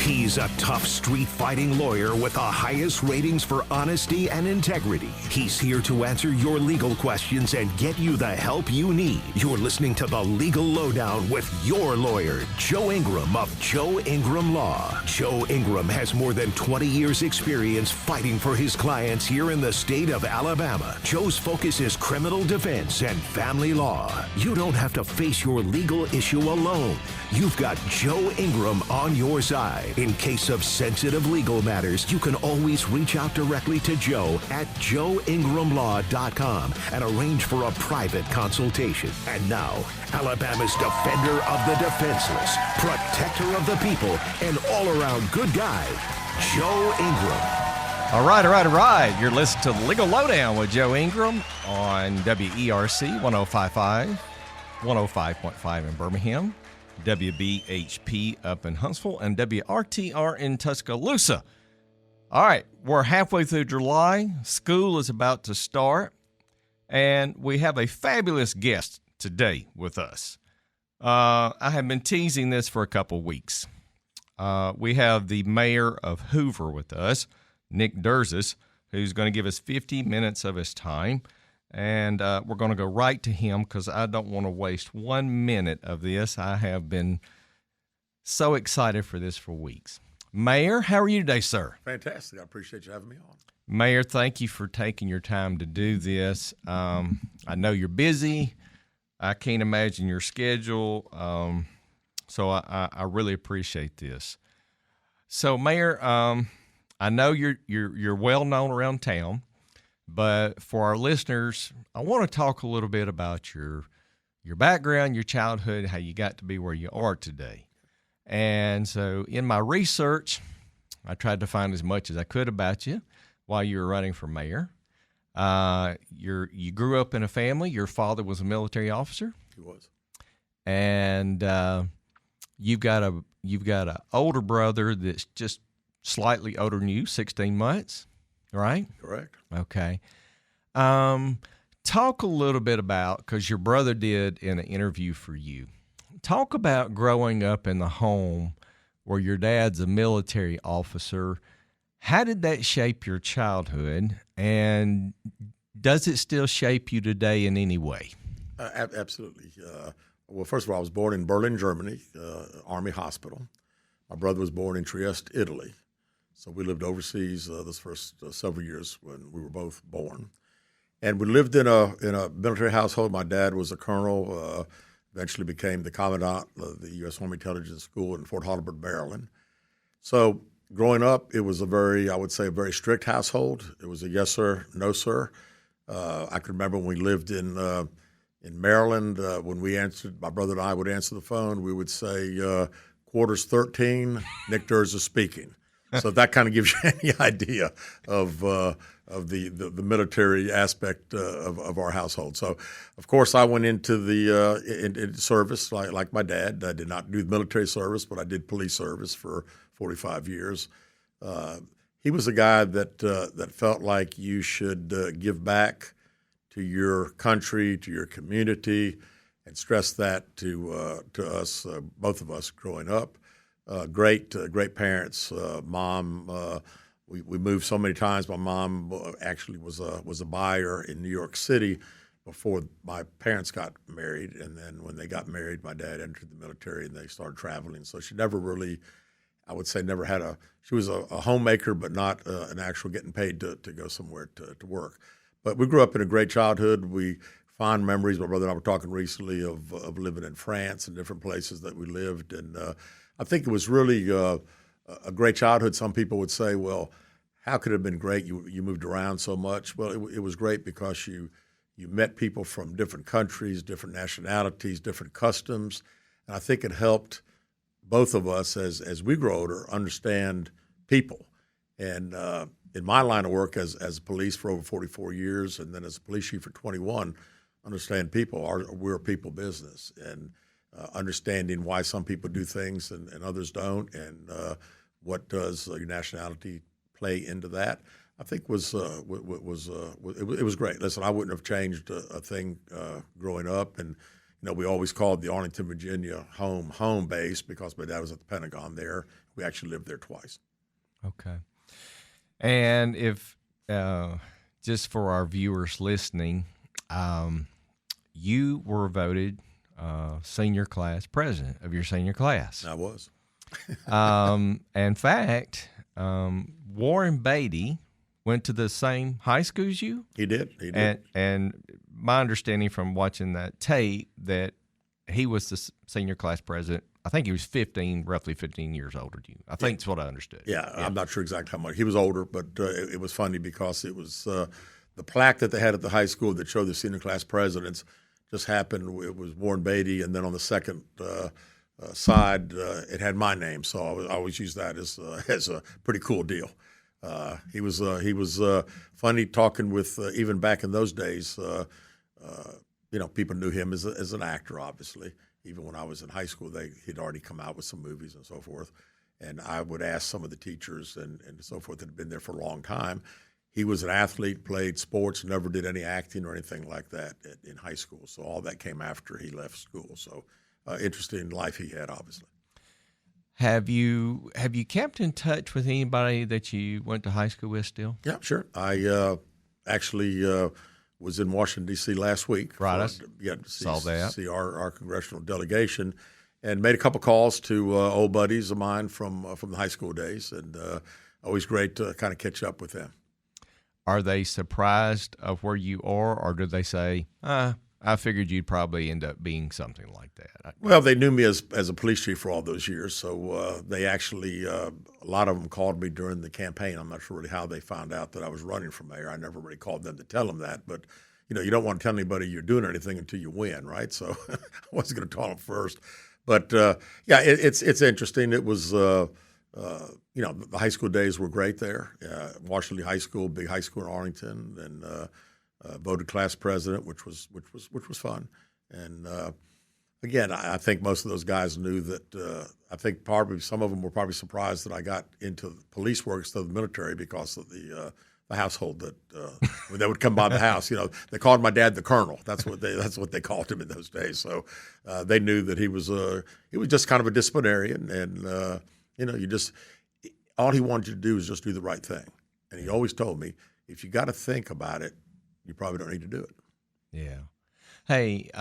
He's a tough street-fighting lawyer with the highest ratings for honesty and integrity. He's here to answer your legal questions and get you the help you need. You're listening to The Legal Lowdown with your lawyer, Joe Ingram of Joe Ingram Law. Joe Ingram has more than 20 years' experience fighting for his clients here in the state of Alabama. Joe's focus is criminal defense and family law. You don't have to face your legal issue alone. You've got Joe Ingram on your side. In case of sensitive legal matters, you can always reach out directly to Joe at joeingramlaw.com and arrange for a private consultation. And now, Alabama's defender of the defenseless, protector of the people, and all-around good guy, Joe Ingram. All right. You're listening to the Legal Lowdown with Joe Ingram on WERC 105.5, 105.5 in Birmingham, WBHP up in Huntsville, and WRTR in Tuscaloosa. All right, we're halfway through July. School is about to start, and we have a fabulous guest today with us. I have been teasing this for a couple weeks. We have the mayor of Hoover with us, Nick Derzis, who's going to give us 50 minutes of his time. And we're going to go right to him because I don't want to waste 1 minute of this. I have been so excited for this for weeks. Mayor, how are you today, sir? Fantastic. I appreciate you having me on. Mayor, thank you for taking your time to do this. I know you're busy. I can't imagine your schedule. So I really appreciate this. So, Mayor, I know you're well known around town. But for our listeners, I want to talk a little bit about your background, your childhood, how you got to be where you are today. And so in my research, I tried to find as much as I could about you while you were running for mayor. You grew up in a family. Your father was a military officer. He was. And you've got an older brother that's just slightly older than you, 16 months. Right? Correct. Okay. Talk a little bit about, because your brother did in an interview for you, talk about growing up in the home where your dad's a military officer. How did that shape your childhood, and does it still shape you today in any way? Absolutely. Well, first of all, I was born in Berlin, Germany, Army Hospital. My brother was born in Trieste, Italy. So we lived overseas those first several years when we were both born. And we lived in a military household. My dad was a colonel, eventually became the commandant of the U.S. Army Intelligence School in Fort Hollywood, Maryland. So growing up, it was a very strict household. It was a yes, sir, no, sir. I can remember when we lived in Maryland, when my brother and I would answer the phone, we would say, quarters 13, Nick Derzis speaking. So that kind of gives you any idea of the military aspect of our household. So, of course, I went into the service like my dad. I did not do military service, but I did police service for 45 years. He was a guy that felt like you should give back to your country, to your community, and stressed that to us, both of us growing up. Great parents. Mom, we moved so many times. My mom actually was a buyer in New York City before my parents got married, and then when they got married, my dad entered the military and they started traveling. So she never really, I would say, never had she was a homemaker, but not an actual getting paid to go somewhere to work. But we grew up in a great childhood. We fond memories. My brother and I were talking recently of living in France and different places that we lived, and I think it was really a great childhood. Some people would say, well, how could it have been great? You moved around so much. Well, it was great because you met people from different countries, different nationalities, different customs. And I think it helped both of us as we grow older understand people. And in my line of work as police for over 44 years and then as a police chief for 21, understand people. We're a people business. And understanding why some people do things and others don't, and what does your nationality play into that, I think it was great. Listen, I wouldn't have changed a thing growing up, and we always called the Arlington, Virginia home base because my dad was at the Pentagon there. We actually lived there twice. Okay. And if, just for our viewers listening, you were voted senior class president of your senior class. I was. In fact, Warren Beatty went to the same high school as you. He did. He did. And my understanding from watching that tape that he was the senior class president. I think he was roughly 15 years older than you. I think that's what I understood. Yeah, I'm not sure exactly how much. He was older, but it was funny because it was the plaque that they had at the high school that showed the senior class presidents just happened. It was Warren Beatty, and then on the second side, it had my name. So I always use that as a pretty cool deal. He was funny talking with even back in those days. People knew him as an actor, obviously. Even when I was in high school, he'd already come out with some movies and so forth. And I would ask some of the teachers and so forth that had been there for a long time. He was an athlete, played sports, never did any acting or anything like that in high school. So all that came after he left school. So interesting life he had, obviously. Have you kept in touch with anybody that you went to high school with still? Yeah, sure. I actually was in Washington, D.C. last week. Right. Saw that. See our congressional delegation and made a couple calls to old buddies of mine from the high school days, and always great to kind of catch up with them. Are they surprised of where you are, or did they say, I figured you'd probably end up being something like that? Well, they knew me as a police chief for all those years, so they actually a lot of them called me during the campaign. I'm not sure really how they found out that I was running for mayor. I never really called them to tell them that, but you don't want to tell anybody you're doing anything until you win, right? So I wasn't going to tell them first, but it's interesting. It was the high school days were great there. Washington High School, big high school in Arlington, and voted class president, which was fun. And again, I think most of those guys knew that. I think probably some of them were probably surprised that I got into police work instead of the military because of the household that when they would come by the house. They called my dad the Colonel. That's what they called him in those days. So they knew that he was just kind of a disciplinarian, and all he wanted you to do was just do the right thing. And he always told me, if you got to think about it, you probably don't need to do it. Yeah. Hey,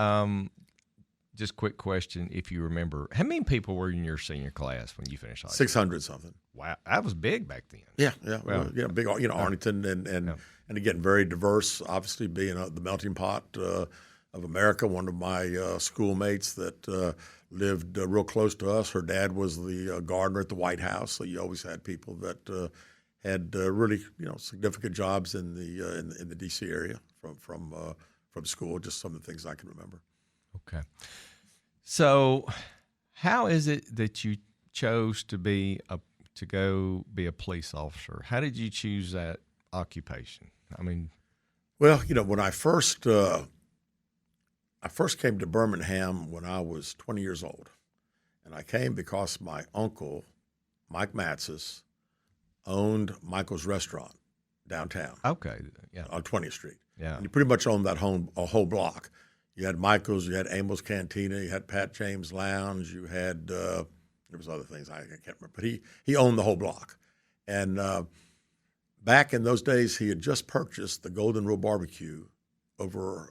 just quick question, if you remember, how many people were in your senior class when you finished high school? 600 something. Wow, that was big back then. Yeah. Well, big. Arlington and again, very diverse. Obviously, being the melting pot of America. One of my schoolmates that lived real close to us. Her dad was the gardener at the White House, so you always had people that had really significant jobs in the D.C. area from school. Just some of the things I can remember. Okay. So, how is it that you chose to go be a police officer? How did you choose that occupation? I mean, well, when I first came to Birmingham when I was 20 years old, and I came because my uncle, Mike Matzis, owned Michael's Restaurant downtown. Okay, yeah, on 20th Street. Yeah, and he pretty much owned that whole block. You had Michael's, you had Amos's Cantina, you had Pat James Lounge, you had there was other things I can't remember, but he owned the whole block. And back in those days, he had just purchased the Golden Rule Barbecue over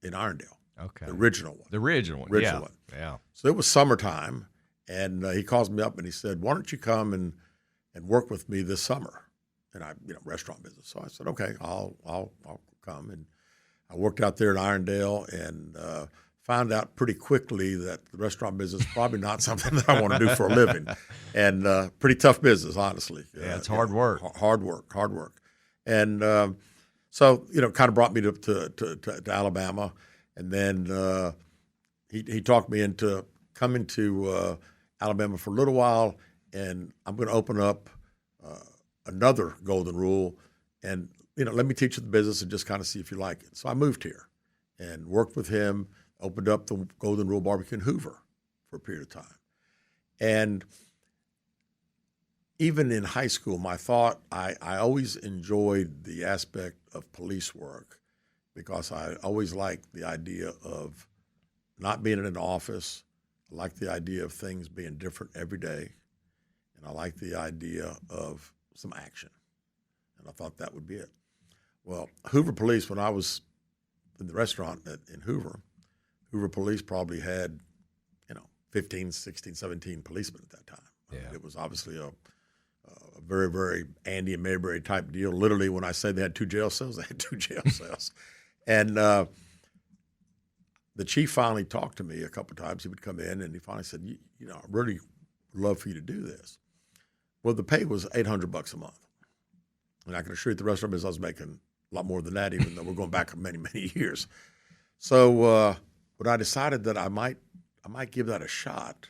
in Irondale. Okay, the original one. The original one. Yeah. So it was summertime, and he calls me up and he said, "Why don't you come and work with me this summer?" And restaurant business. So I said, "Okay, I'll come." And I worked out there in Irondale and found out pretty quickly that the restaurant business is probably not something that I want to do for a living, and pretty tough business, honestly. Yeah, it's hard work. Hard work. And so kind of brought me to Alabama, and then he talked me into coming to Alabama for a little while, and I'm going to open up another Golden Rule, and let me teach you the business and just kind of see if you like it. So I moved here and worked with him, opened up the Golden Rule Barbecue in Hoover for a period of time. And even in high school, I always enjoyed the aspect of police work because I always liked the idea of not being in an office. I liked the idea of things being different every day. And and I liked the idea of some action, and I thought that would be it. Well, Hoover Police, when I was in the restaurant in Hoover Police probably had, 15, 16, 17 policemen at that time. Yeah. It was obviously a very, very Andy and Mayberry type deal. Literally, when I say they had 2 jail cells, they had 2 jail cells. And the chief finally talked to me a couple of times. He would come in, and he finally said, I really would love for you to do this. Well, the pay was $800 a month. And I can assure you the restaurant business I was making a lot more than that, even though we're going back many, many years. So when I decided that I might give that a shot,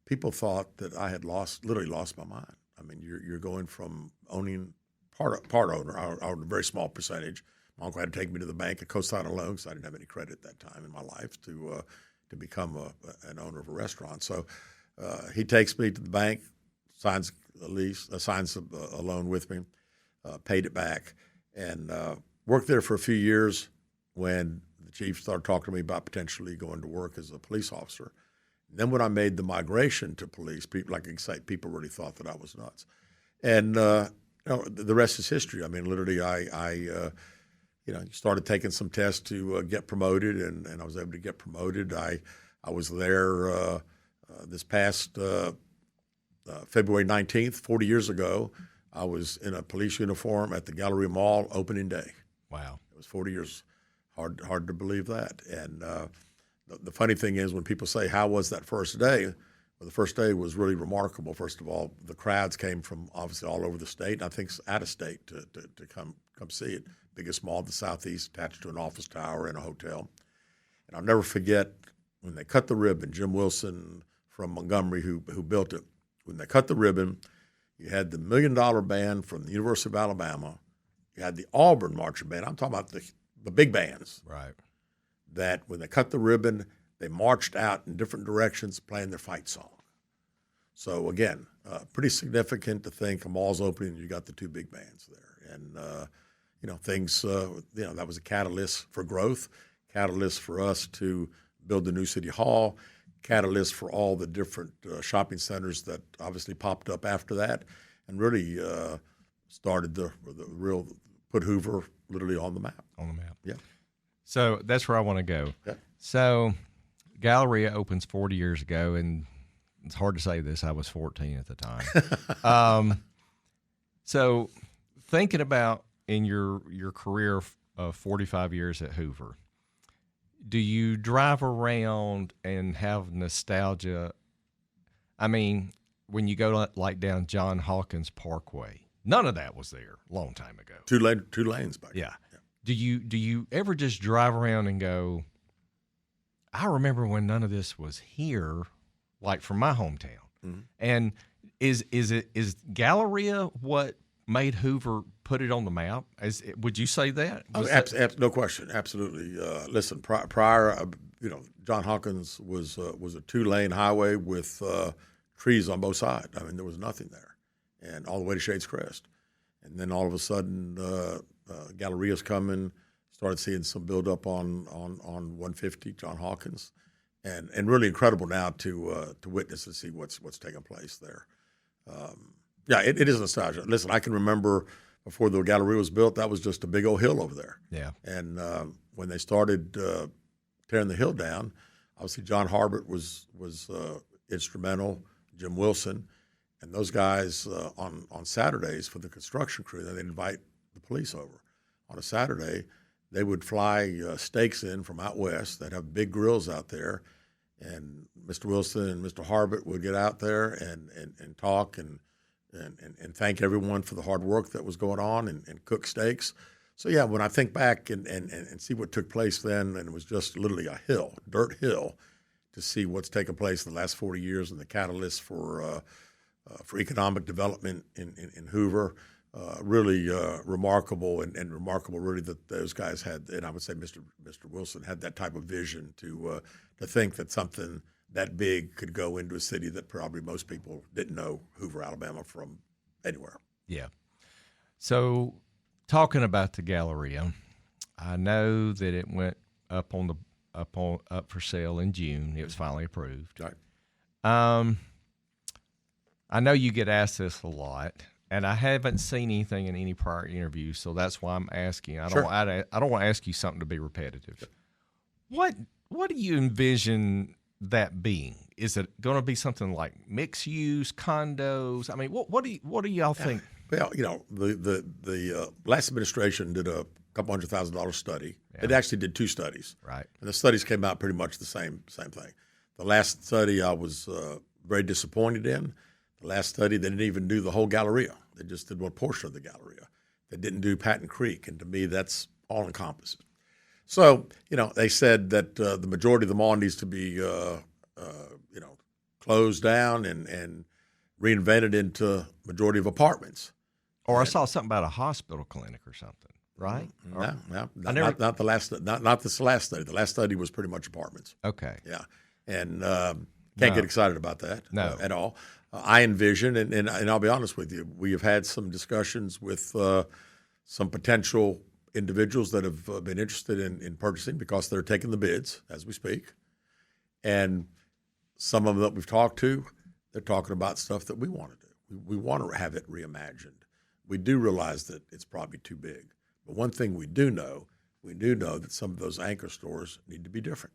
people thought that I had literally lost my mind. I mean, you're going from owning part owner. I owned a very small percentage. My uncle had to take me to the bank and co-sign a loan because I didn't have any credit at that time in my life to become an owner of a restaurant. So he takes me to the bank, signs a lease, signs a loan with me, paid it back, and worked there for a few years when the chief started talking to me about potentially going to work as a police officer. And then when I made the migration to police, people really thought that I was nuts. And the rest is history. I mean, literally, I started taking some tests to get promoted, and I was able to get promoted. I was there this past February 19th, 40 years ago. I was in a police uniform at the Galleria Mall opening day. Wow. It was 40 years. Hard to believe that. And the funny thing is when people say, how was that first day? Well, the first day was really remarkable. First of all, the crowds came from obviously all over the state, and I think out of state to come see it. Biggest mall in the Southeast, attached to an office tower and a hotel. And I'll never forget when they cut the ribbon, Jim Wilson from Montgomery, who built it, when they cut the ribbon, you had the $1 Million Band from the University of Alabama. You had the Auburn Marching Band. I'm talking about the big bands. Right. That when they cut the ribbon, they marched out in different directions playing their fight song. So, again, pretty significant to think a mall's opening and you got the 2 big bands there. And, that was a catalyst for growth, catalyst for us to build the new city hall, catalyst for all the different shopping centers that obviously popped up after that, and really started the real put Hoover literally on the map. On the map. Yeah. So that's where I want to go. Yeah. So Galleria opens 40 years ago, and it's hard to say this. I was 14 at the time. So thinking about in your career of 45 years at Hoover, do you drive around and have nostalgia? I mean, when you go like down John Hawkins Parkway, none of that was there a long time ago. Two lanes back Yeah. there. Do you ever just drive around and go, I remember when none of this was here, like from my hometown? Mm-hmm. And is Galleria what made Hoover put it on the map? Would you say that? No question, absolutely. Listen, prior, John Hawkins was a 2-lane highway with trees on both sides. I mean, there was nothing there, and all the way to Shades Crest. And then all of a sudden, Galleria's coming. Started seeing some buildup on 150, John Hawkins, and really incredible now to witness and see what's taking place there. It is nostalgia. Listen, I can remember before the Galleria was built, that was just a big old hill over there. Yeah. And when they started tearing the hill down, obviously John Harbert was instrumental, Jim Wilson, and those guys on Saturdays for the construction crew, they'd invite the police over. On a Saturday, they would fly steaks in from out west. They'd have big grills out there, and Mr. Wilson and Mr. Harbert would get out there and talk and thank everyone for the hard work that was going on and cook steaks. So, yeah, when I think back and see what took place then, and it was just literally a hill, dirt hill, to see what's taken place in the last 40 years and the catalyst for economic development in Hoover, really remarkable and remarkable really that those guys had, and I would say Mr. Wilson had that type of vision to think that something that big could go into a city that probably most people didn't know Hoover, Alabama from anywhere. Yeah. So talking about the Galleria, I know that it went up for sale in June. It was finally approved. Right. I know you get asked this a lot, and I haven't seen anything in any prior interview, so that's why I'm asking. I don't want to ask you something to be repetitive. What do you envision that being? Is it going to be something like mixed use condos? I mean, what do y'all think? Well, the last administration did a couple $100,000 study. Yeah. It actually did 2 studies, right? And the studies came out pretty much the same thing. The last study I was very disappointed in. The last study, they didn't even do the whole Galleria. They just did one portion of the Galleria. They didn't do Patton Creek, and to me, that's all encompassing. So, they said that the majority of the mall needs to be, closed down and reinvented into majority of apartments. Or I saw something about a hospital clinic or something, right? No, not the last, not this last study. The last study was pretty much apartments. Okay. Yeah, and can't get excited about that at all. I envision, and I'll be honest with you, we have had some discussions with some potential individuals that have been interested in purchasing because they're taking the bids as we speak. And some of them that we've talked to, they're talking about stuff that we want to do. We want to have it reimagined. We do realize that it's probably too big. But one thing we do know that some of those anchor stores need to be different.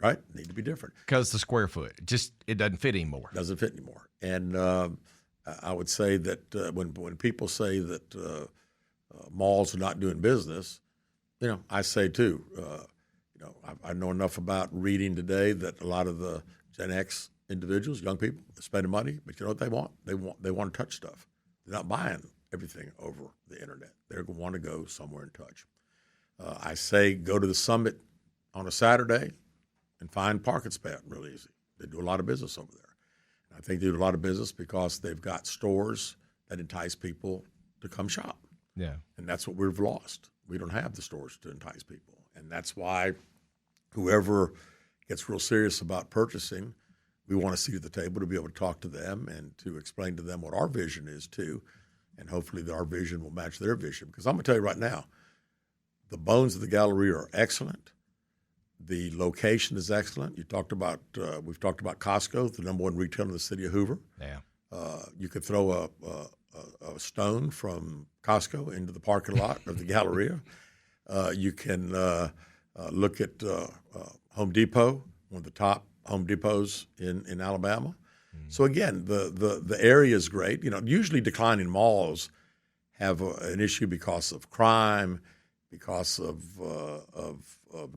Right? Need to be different. Because the square foot, it doesn't fit anymore. Doesn't fit anymore. And I would say that when people say that malls are not doing business, I say too, I know enough about reading today that a lot of the Gen X individuals, young people, they're spending money, but you know what they want? They want to touch stuff. They're not buying everything over the internet. They want to go somewhere and touch. I say go to the Summit on a Saturday and find parking spot real easy. They do a lot of business over there. And I think they do a lot of business because they've got stores that entice people to come shop. Yeah. And that's what we've lost. We don't have the stores to entice people. And that's why whoever gets real serious about purchasing, we want a seat at the table to be able to talk to them and to explain to them what our vision is too. And hopefully our vision will match their vision. Because I'm going to tell you right now, the bones of the Galleria are excellent. The location is excellent. We've talked about Costco, the number 1 retailer in the city of Hoover. Yeah. You could throw a stone from Costco into the parking lot of the Galleria. You can look at Home Depot, one of the top Home Depots in Alabama. Mm. So again, the area is great. Usually declining malls have an issue because of crime, because of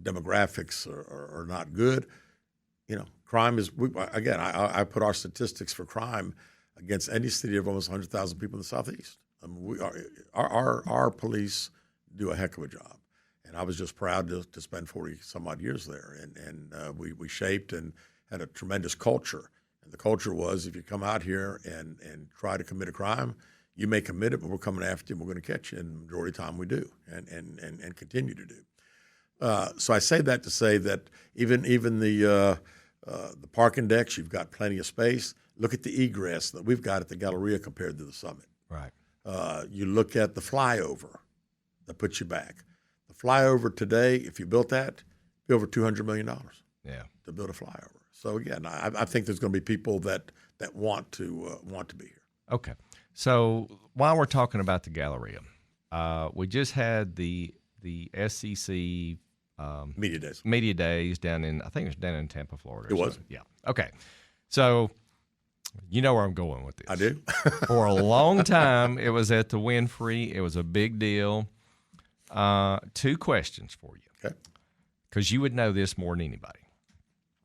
demographics are not good. Crime is I put our statistics for crime against any city of almost 100,000 people in the Southeast. I mean, our police do a heck of a job, and I was just proud to spend 40 some odd years there, and we shaped and had a tremendous culture. And the culture was, if you come out here and try to commit a crime, you may commit it, but we're coming after you, and we're going to catch you. And the majority of the time we do, and continue to do. So I say that to say that even the parking decks, you've got plenty of space. Look at the egress that we've got at the Galleria compared to the Summit. Right. You look at the flyover that puts you back. The flyover today, if you built that, it'd be over $200 million. Yeah. To build a flyover. So again, I think there's going to be people that want to be here. Okay. So while we're talking about the Galleria, we just had the SEC Media Days down in, I think it was down in Tampa, Florida. It was? Yeah. Okay. So you know where I'm going with this. I do. For a long time, it was at the Winfrey. It was a big deal. 2 questions for you. Okay. Because you would know this more than anybody.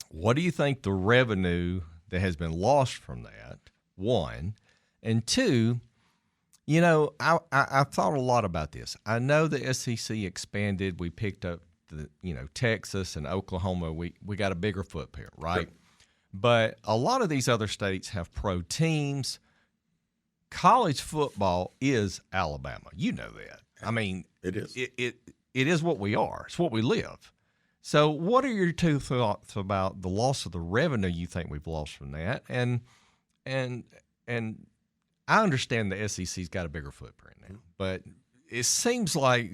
What do you think the revenue that has been lost from that, 1, and 2, I've thought a lot about this. I know the SEC expanded. We picked up Texas and Oklahoma. We got a bigger footprint, right? Sure. But a lot of these other states have pro teams. College football is Alabama. You know that. I mean, it is. It is what we are. It's what we live. So what are your 2 thoughts about the loss of the revenue you think we've lost from that? And I understand the SEC's got a bigger footprint now, but it seems like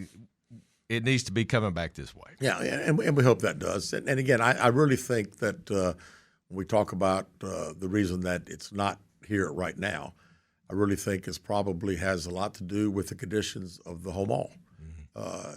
it needs to be coming back this way. Yeah, and we hope that does. And again, I really think that when we talk about the reason that it's not here right now, I really think probably has a lot to do with the conditions of the whole mall.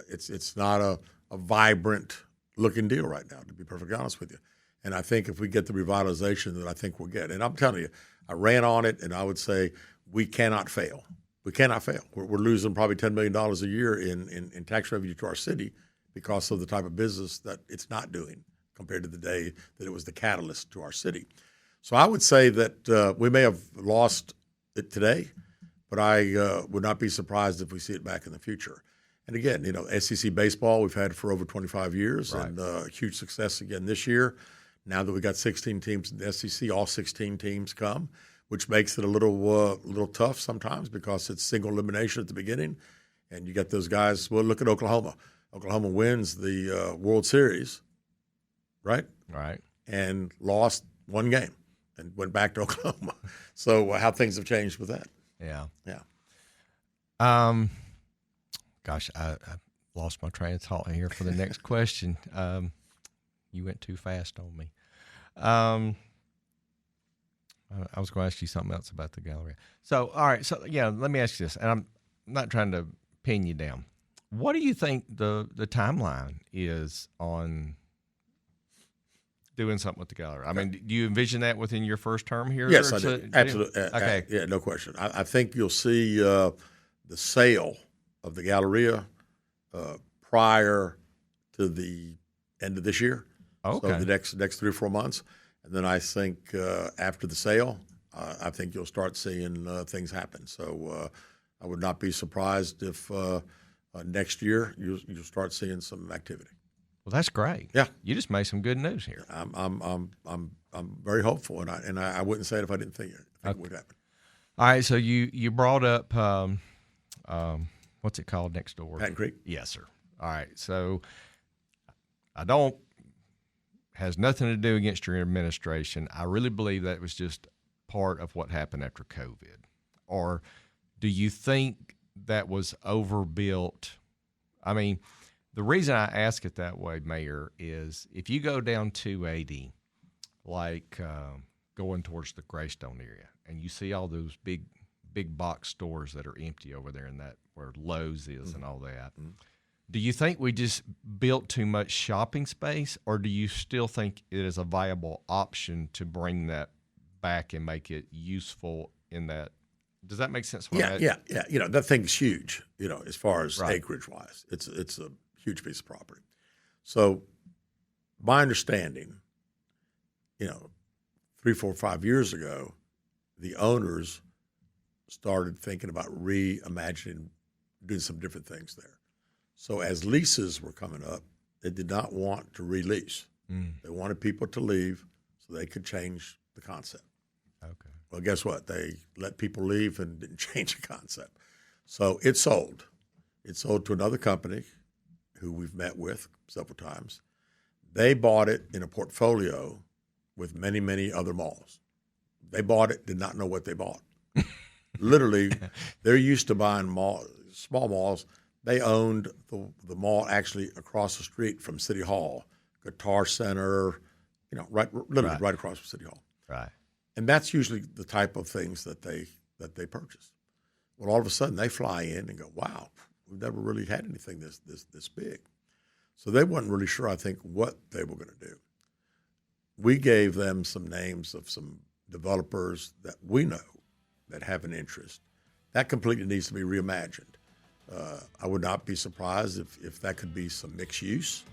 It's not a vibrant looking deal right now, to be perfectly honest with you. And I think if we get the revitalization that I think we'll get, and I'm telling you, I ran on it, and I would say we cannot fail. We cannot fail. We're losing probably $10 million a year in tax revenue to our city because of the type of business that it's not doing compared to the day that it was the catalyst to our city. So I would say that we may have lost it today, but I would not be surprised if we see it back in the future. And again, SEC baseball we've had for over 25 years, right. And huge success again this year. Now that we got 16 teams in the SEC, all 16 teams come, which makes it a little tough sometimes because it's single elimination at the beginning, and you get those guys. Well, look at Oklahoma. Oklahoma wins the World Series, right? Right. And lost one game and went back to Oklahoma. So how things have changed with that? Yeah. Yeah. Gosh, I lost my train of thought here for the next question. You went too fast on me. I was going to ask you something else about the Galleria. So, all right. So, let me ask you this, and I'm not trying to pin you down. What do you think the timeline is on doing something with the Galleria? I mean, do you envision that within your first term here? Yes, I do. Absolutely. Okay. Yeah, no question. I think you'll see the sale of the Galleria prior to the end of this year. Okay. So the next 3 or 4 months. And then I think after the sale, I think you'll start seeing things happen. So I would not be surprised if next year you'll start seeing some activity. Well, that's great. Yeah, you just made some good news here. I'm very hopeful, and I wouldn't say it if I didn't think it would happen. All right, so you brought up what's it called next door? Patton Creek. Yes, sir. All right, so has nothing to do against your administration. I really believe that was just part of what happened after COVID. Or do you think that was overbuilt? I mean, the reason I ask it that way, Mayor, is if you go down 280, like going towards the Greystone area, and you see all those big box stores that are empty over there, and that where Lowe's is and all that. Mm-hmm. Do you think we just built too much shopping space, or do you still think it is a viable option to bring that back and make it useful in that? Does that make sense? Yeah. That thing's huge, as far as right. acreage-wise. It's a huge piece of property. So my understanding, 3, 4, 5 years ago, the owners started thinking about reimagining, doing some different things there. So as leases were coming up, they did not want to release. They wanted people to leave so they could change the concept. Okay. Well, guess what? They let people leave and didn't change the concept. So it sold. It sold to another company who we've met with several times. They bought it in a portfolio with many, many other malls. They bought it, did not know what they bought. Literally, they're used to buying small malls. They owned the mall actually across the street from City Hall, Guitar Center, right across from City Hall. Right. And that's usually the type of things that they purchase. Well, all of a sudden they fly in and go, "Wow, we've never really had anything this big." So they weren't really sure, I think, what they were going to do. We gave them some names of some developers that we know that have an interest. That completely needs to be reimagined. I would not be surprised if that could be some mixed use.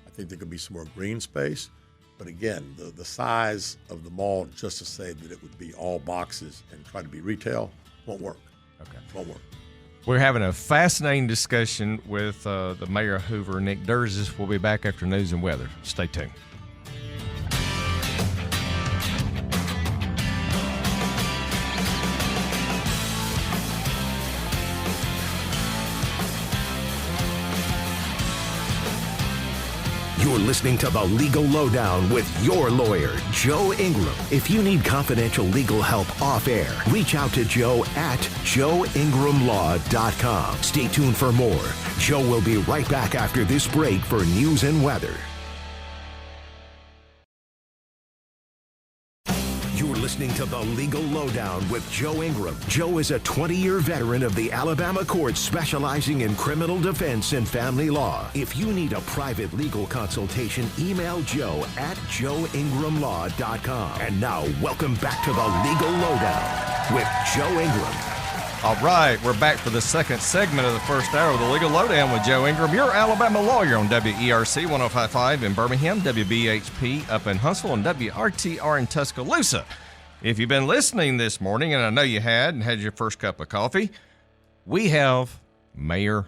I think there could be some more green space. But again, the size of the mall, just to say that it would be all boxes and try to be retail, won't work. Okay. Won't work. We're having a fascinating discussion with the Mayor of Hoover, Nick Derzis. We'll be back after news and weather. Stay tuned. You're listening to The Legal Lowdown with your lawyer, Joe Ingram. If you need confidential legal help off air, reach out to Joe at joeingramlaw.com. Stay tuned for more. Joe will be right back after this break for news and weather. You're listening listening to The Legal Lowdown with Joe Ingram. Joe is a 20-year veteran of the Alabama courts specializing in criminal defense and family law. If you need a private legal consultation, email Joe at joeingramlaw.com. And now, welcome back to The Legal Lowdown with Joe Ingram. All right, we're back for the second segment of the first hour of the Legal Lowdown with Joe Ingram, your Alabama lawyer on WERC 105.5 in Birmingham, WBHP up in Huntsville, and WRTR in Tuscaloosa. If you've been listening this morning, and I know you had, and had your first cup of coffee, we have Mayor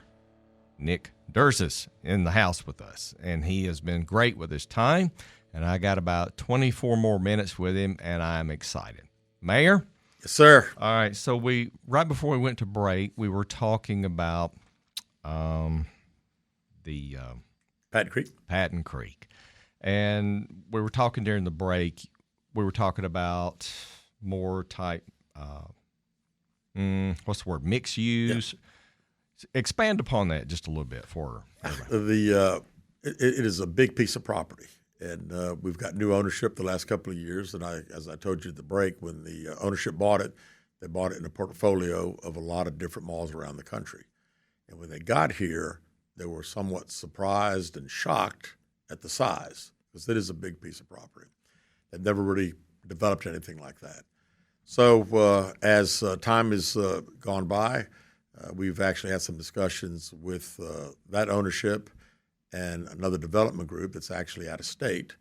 Nick Derzis in the house with us, and he has been great with his time, and I got about 24 more minutes with him, and I'm excited. Mayor? Yes, sir. All right, so right before we went to break, we were talking about the Patton Creek. And we were talking during the break, we were talking about more type, what's the word, mixed use. Yeah. Expand upon that just a little bit for everybody. It is a big piece of property. And we've got new ownership the last couple of years. And as I told you at the break, when the ownership bought it, they bought it in a portfolio of a lot of different malls around the country. And when they got here, they were somewhat surprised and shocked at the size, because it is a big piece of property. They've never really developed anything like that. So as time has gone by, we've actually had some discussions with that ownership and another development group that's actually out of state.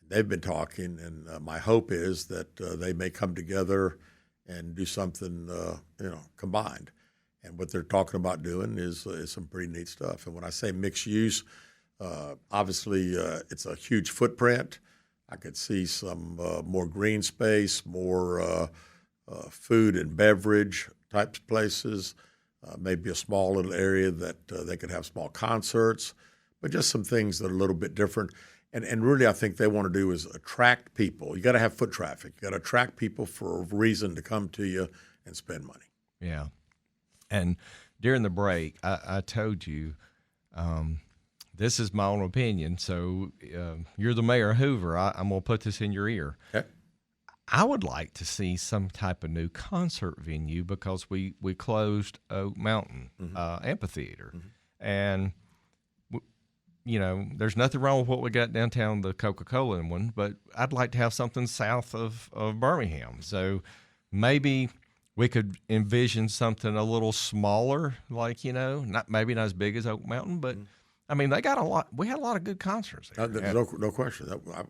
They've been talking, and my hope is that they may come together and do something, combined. And what they're talking about doing is some pretty neat stuff. And when I say mixed use, obviously it's a huge footprint. I could see some more green space, more food and beverage types places, maybe a small little area that they could have small concerts, but just some things that are a little bit different. And really, I think they want to do is attract people. You got to have foot traffic. You got to attract people for a reason to come to you and spend money. Yeah. And during the break, I told you, this is my own opinion. So you're the mayor of Hoover. I'm going to put this in your ear. Okay. I would like to see some type of new concert venue, because we closed Oak Mountain Amphitheater. Mm-hmm. And there's nothing wrong with what we got downtown, the Coca-Cola one, but I'd like to have something south of Birmingham. So maybe we could envision something a little smaller, like, maybe not as big as Oak Mountain, but I mean, they got we had a lot of good concerts there. No question. I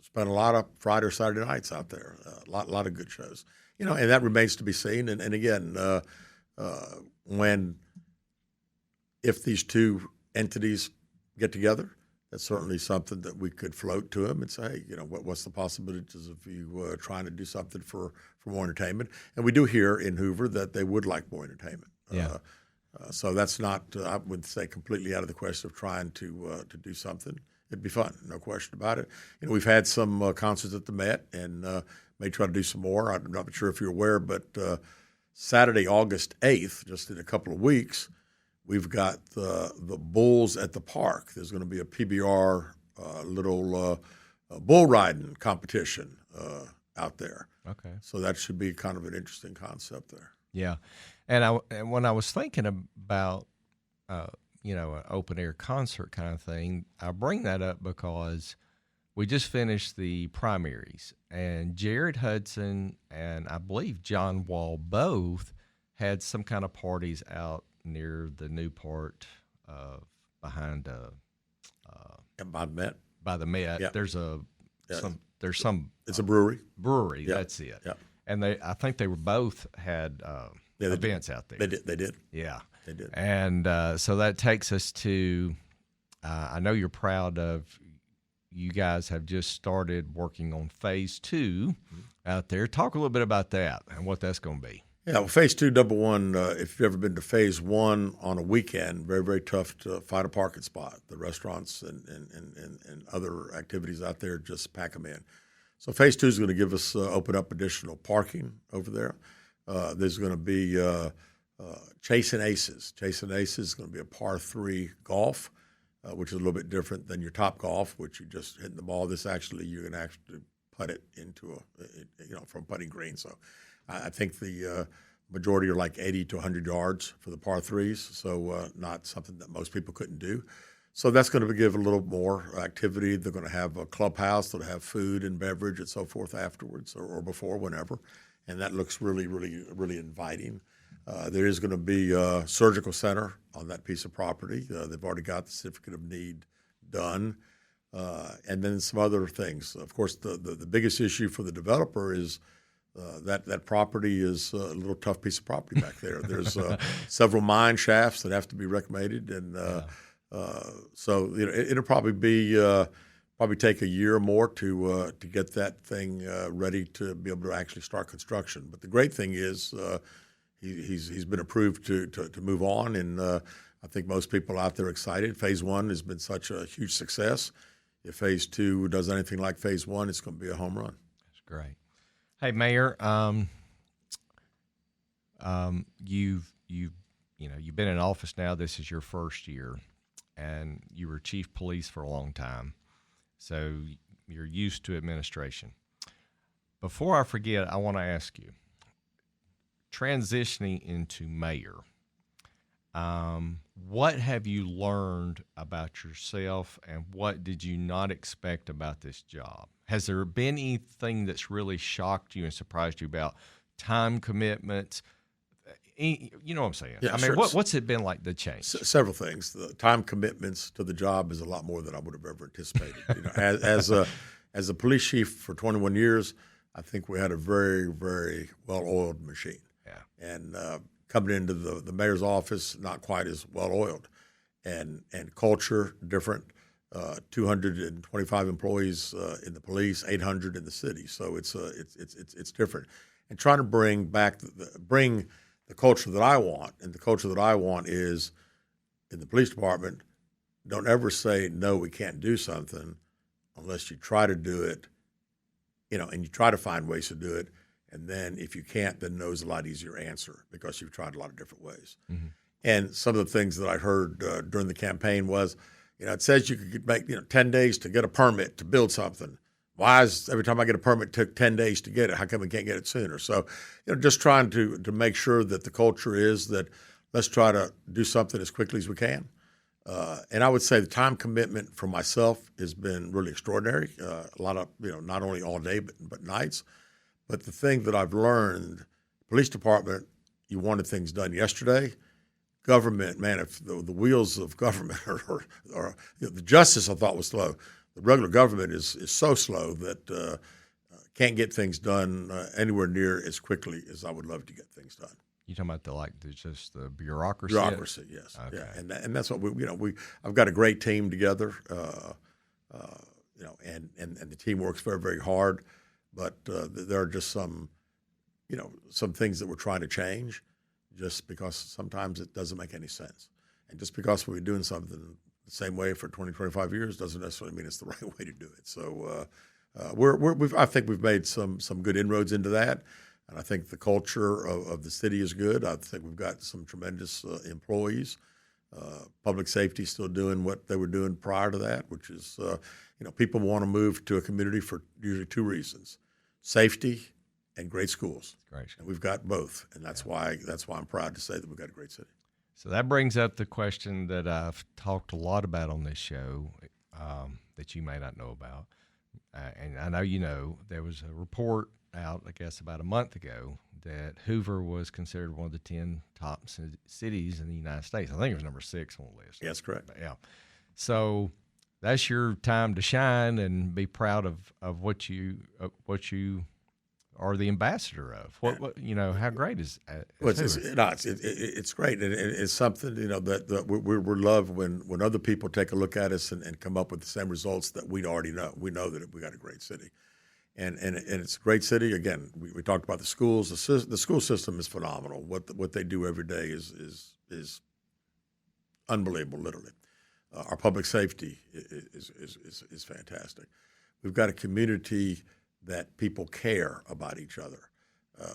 spent a lot of Friday or Saturday nights out there, a lot of good shows, and that remains to be seen. And again, if these two entities get together, that's certainly something that we could float to them and say, what's the possibilities of you trying to do something for more entertainment? And we do hear in Hoover that they would like more entertainment. Yeah. So that's not, I would say, completely out of the question of trying to do something. It'd be fun, no question about it. We've had some concerts at the Met, and may try to do some more. I'm not sure if you're aware, but Saturday, August 8th, just in a couple of weeks, we've got the Bulls at the Park. There's going to be a PBR little bull riding competition out there. Okay. So that should be kind of an interesting concept there. Yeah. And when I was thinking about, an open air concert kind of thing, I bring that up because we just finished the primaries, and Jared Hudson and I believe John Wall both had some kind of parties out near the new part behind by the Met. By the Met. Yeah. There's some. It's a brewery. Brewery. Yeah. That's it. Yeah. And I think they were both had events out there. They did. Yeah. They did. And so that takes us to, I know you're proud of, you guys have just started working on phase 2 out there. Talk a little bit about that and what that's going to be. Yeah, well, phase 2, double one, if you've ever been to phase 1 on a weekend, very, very tough to find a parking spot. The restaurants and other activities out there, just pack them in. So phase 2 is going to give us open up additional parking over there. There's going to be Chasing Aces. Chasing Aces is going to be a par 3 golf, which is a little bit different than your Top Golf, which you just hitting the ball. This actually, you're going to actually putt it into from putting green. So I think the majority are like 80 to 100 yards for the par threes. So not something that most people couldn't do. So that's going to give a little more activity. They're going to have a clubhouse. They'll have food and beverage and so forth afterwards or before, whenever. And that looks really, really, really inviting. There is going to be a surgical center on that piece of property. They've already got the certificate of need done. And then some other things. Of course, the biggest issue for the developer is that property is a little tough piece of property back there. There's several mine shafts that have to be reclamated, and so it'll probably take a year or more to get that thing ready to be able to actually start construction. But the great thing is he's been approved to move on, and I think most people out there are excited. Phase 1 has been such a huge success. If Phase 2 does anything like Phase 1, it's going to be a home run. That's great. Hey, Mayor, you've been in office now. This is your first year, and you were chief police for a long time, so you're used to administration. Before I forget, I want to ask you, transitioning into mayor, what have you learned about yourself, and what did you not expect about this job? Has there been anything that's really shocked you and surprised you about time commitments? You know what I'm saying? Yeah, I mean, sure. what's it been like, the change? Several things. The time commitments to the job is a lot more than I would have ever anticipated. As a police chief for 21 years, I think we had a very, very well-oiled machine. Yeah. And coming into the mayor's office, not quite as well-oiled, and culture different. 225 employees in the police, 800 in the city. So it's different. And trying to bring back bring the culture that I want, and the culture that I want is in the police department. Don't ever say no, we can't do something, unless you try to do it, and you try to find ways to do it. And then if you can't, then no is a lot easier answer because you've tried a lot of different ways. Mm-hmm. And some of the things that I heard during the campaign was, it says you could make 10 days to get a permit to build something. Why is every time I get a permit it took 10 days to get it? How come we can't get it sooner? So, just trying to make sure that the culture is that let's try to do something as quickly as we can. And I would say the time commitment for myself has been really extraordinary. A lot of, not only all day but nights. But the thing that I've learned, police department, you wanted things done yesterday. Government, man, if the wheels of government are the justice I thought was slow. The regular government is so slow that can't get things done anywhere near as quickly as I would love to get things done. You talking about just the bureaucracy? Bureaucracy, yes. Okay. Yeah, and that's what I've got a great team together, and the team works very, very hard, but there are just some things that we're trying to change. Just because sometimes it doesn't make any sense. And just because we're doing something the same way for 20, 25 years doesn't necessarily mean it's the right way to do it. So I think we've made some good inroads into that. And I think the culture of the city is good. I think we've got some tremendous employees. Public safety still doing what they were doing prior to that, which is, people want to move to a community for usually two reasons: safety and great schools. Great. And we've got both, and that's why I'm proud to say that we've got a great city. So that brings up the question that I've talked a lot about on this show that you may not know about. And I know there was a report out, I guess, about a month ago that Hoover was considered one of the 10 top cities in the United States. I think it was number 6 on the list. Yes, correct. But, yeah. So that's your time to shine and be proud of what you are the ambassador of. How great is it's great, and it's something that we're loved when other people take a look at us and come up with the same results that we already know. We know that we got a great city, and it's a great city. Again, we talked about the schools. The school system is phenomenal. What they do every day is unbelievable. Literally, our public safety is fantastic. We've got a community that people care about each other.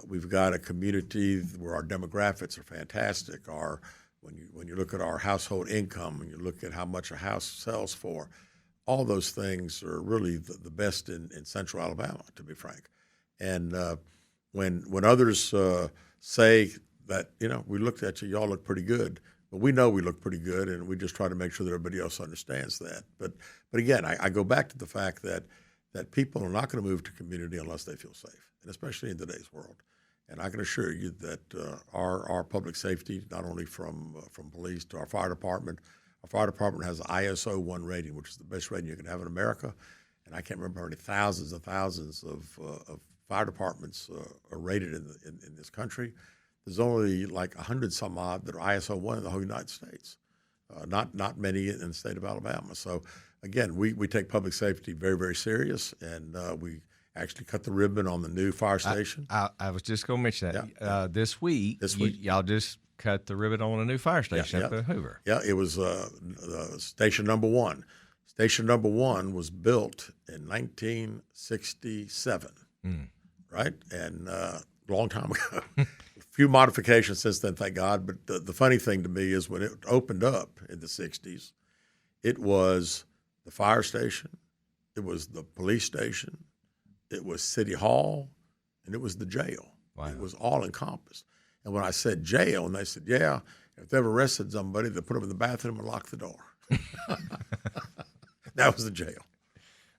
We've got a community where our demographics are fantastic. When you look at our household income and you look at how much a house sells for, all those things are really the best in Central Alabama, to be frank. And when others say that, we looked at you, y'all look pretty good, but we know we look pretty good, and we just try to make sure that everybody else understands that. But again, I go back to the fact that people are not going to move to community unless they feel safe, and especially in today's world. And I can assure you that our public safety, not only from police to our fire department has an ISO 1 rating, which is the best rating you can have in America. And I can't remember how many thousands and thousands of fire departments are rated in this country. There's only like 100 some odd that are ISO 1 in the whole United States. Not many in the state of Alabama. So again, we take public safety very, very serious, and we actually cut the ribbon on the new fire station. I was just going to mention that. Yeah. This week, y'all just cut the ribbon on a new fire station up at Hoover. Yeah, it was station number 1. Station number 1 was built in 1967, right? And a long time ago. A few modifications since then, thank God. But the funny thing to me is when it opened up in the 60s, it was the fire station, it was the police station, it was City Hall, and it was the jail. Wow. It was all encompassed. And when I said jail, and they said, yeah, if they ever arrested somebody, they put them in the bathroom and lock the door. That was the jail.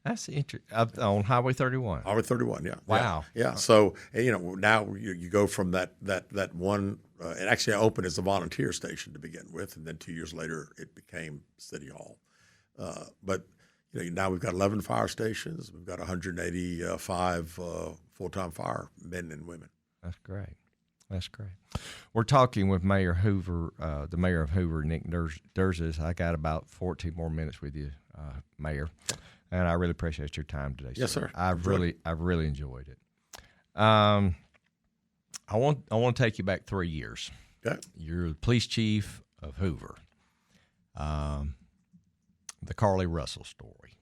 That's interesting. On Highway 31. Highway 31, yeah. Wow. Yeah. So, now you go from that one, it actually opened as a volunteer station to begin with, and then 2 years later it became City Hall. But now we've got 11 fire stations. We've got 185 full-time firemen and women. That's great. We're talking with Mayor Hoover, the mayor of Hoover, Nick Derzis. I got about 14 more minutes with you, Mayor, and I really appreciate your time today. Yes, sir. I've really enjoyed it. I want to take you back 3 years. Okay. You're the police chief of Hoover. The Carly Russell story.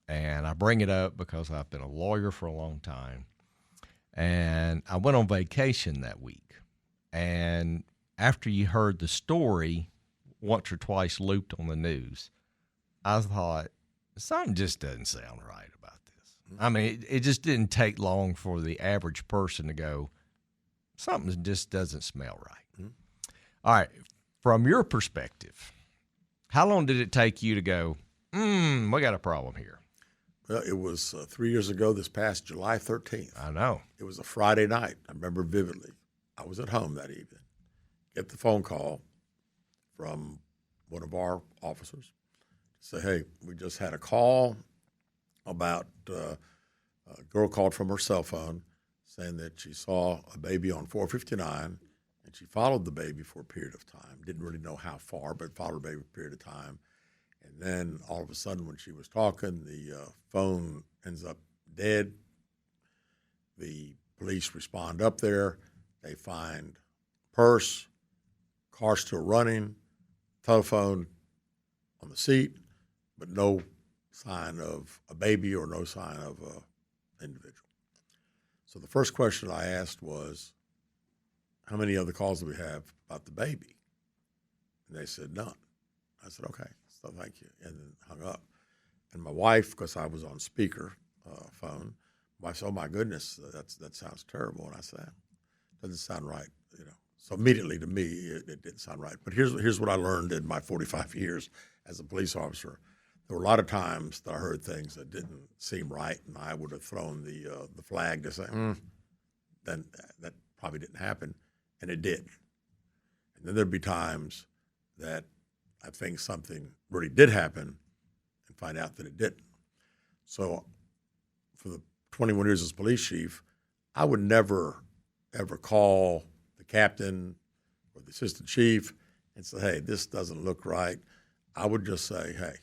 And I bring it up because I've been a lawyer for a long time. And I went on vacation that week. And after you heard the story once or twice looped on the news, I thought, something just doesn't sound right about this. I mean, it just didn't take long for the average person to go, something just doesn't smell right. All right. From your perspective, how long did it take you to go, we got a problem here? Well, it was 3 years ago, this past July 13th. I know. It was a Friday night. I remember vividly. I was at home that evening. Get the phone call from one of our officers to say, hey, we just had a call about a girl called from her cell phone saying that she saw a baby on 459, and she followed the baby for a period of time. Didn't really know how far, but followed the baby for a period of time. And then all of a sudden when she was talking, the phone ends up dead. The police respond up there. They find purse, car still running, telephone on the seat, but no sign of a baby or no sign of an individual. So the first question I asked was, how many other calls do we have about the baby? And they said, none. I said, okay, so thank you, and then hung up. And my wife, because I was on speaker phone, my wife said, oh my goodness, that sounds terrible. And I said, doesn't sound right, So immediately to me, it didn't sound right. But here's what I learned in my 45 years as a police officer. There were a lot of times that I heard things that didn't seem right, and I would have thrown the flag to say, then that probably didn't happen, and it did. And then there'd be times that I think something really did happen and find out that it didn't. So for the 21 years as police chief, I would never, ever call the captain or the assistant chief and say, hey, this doesn't look right. I would just say, hey,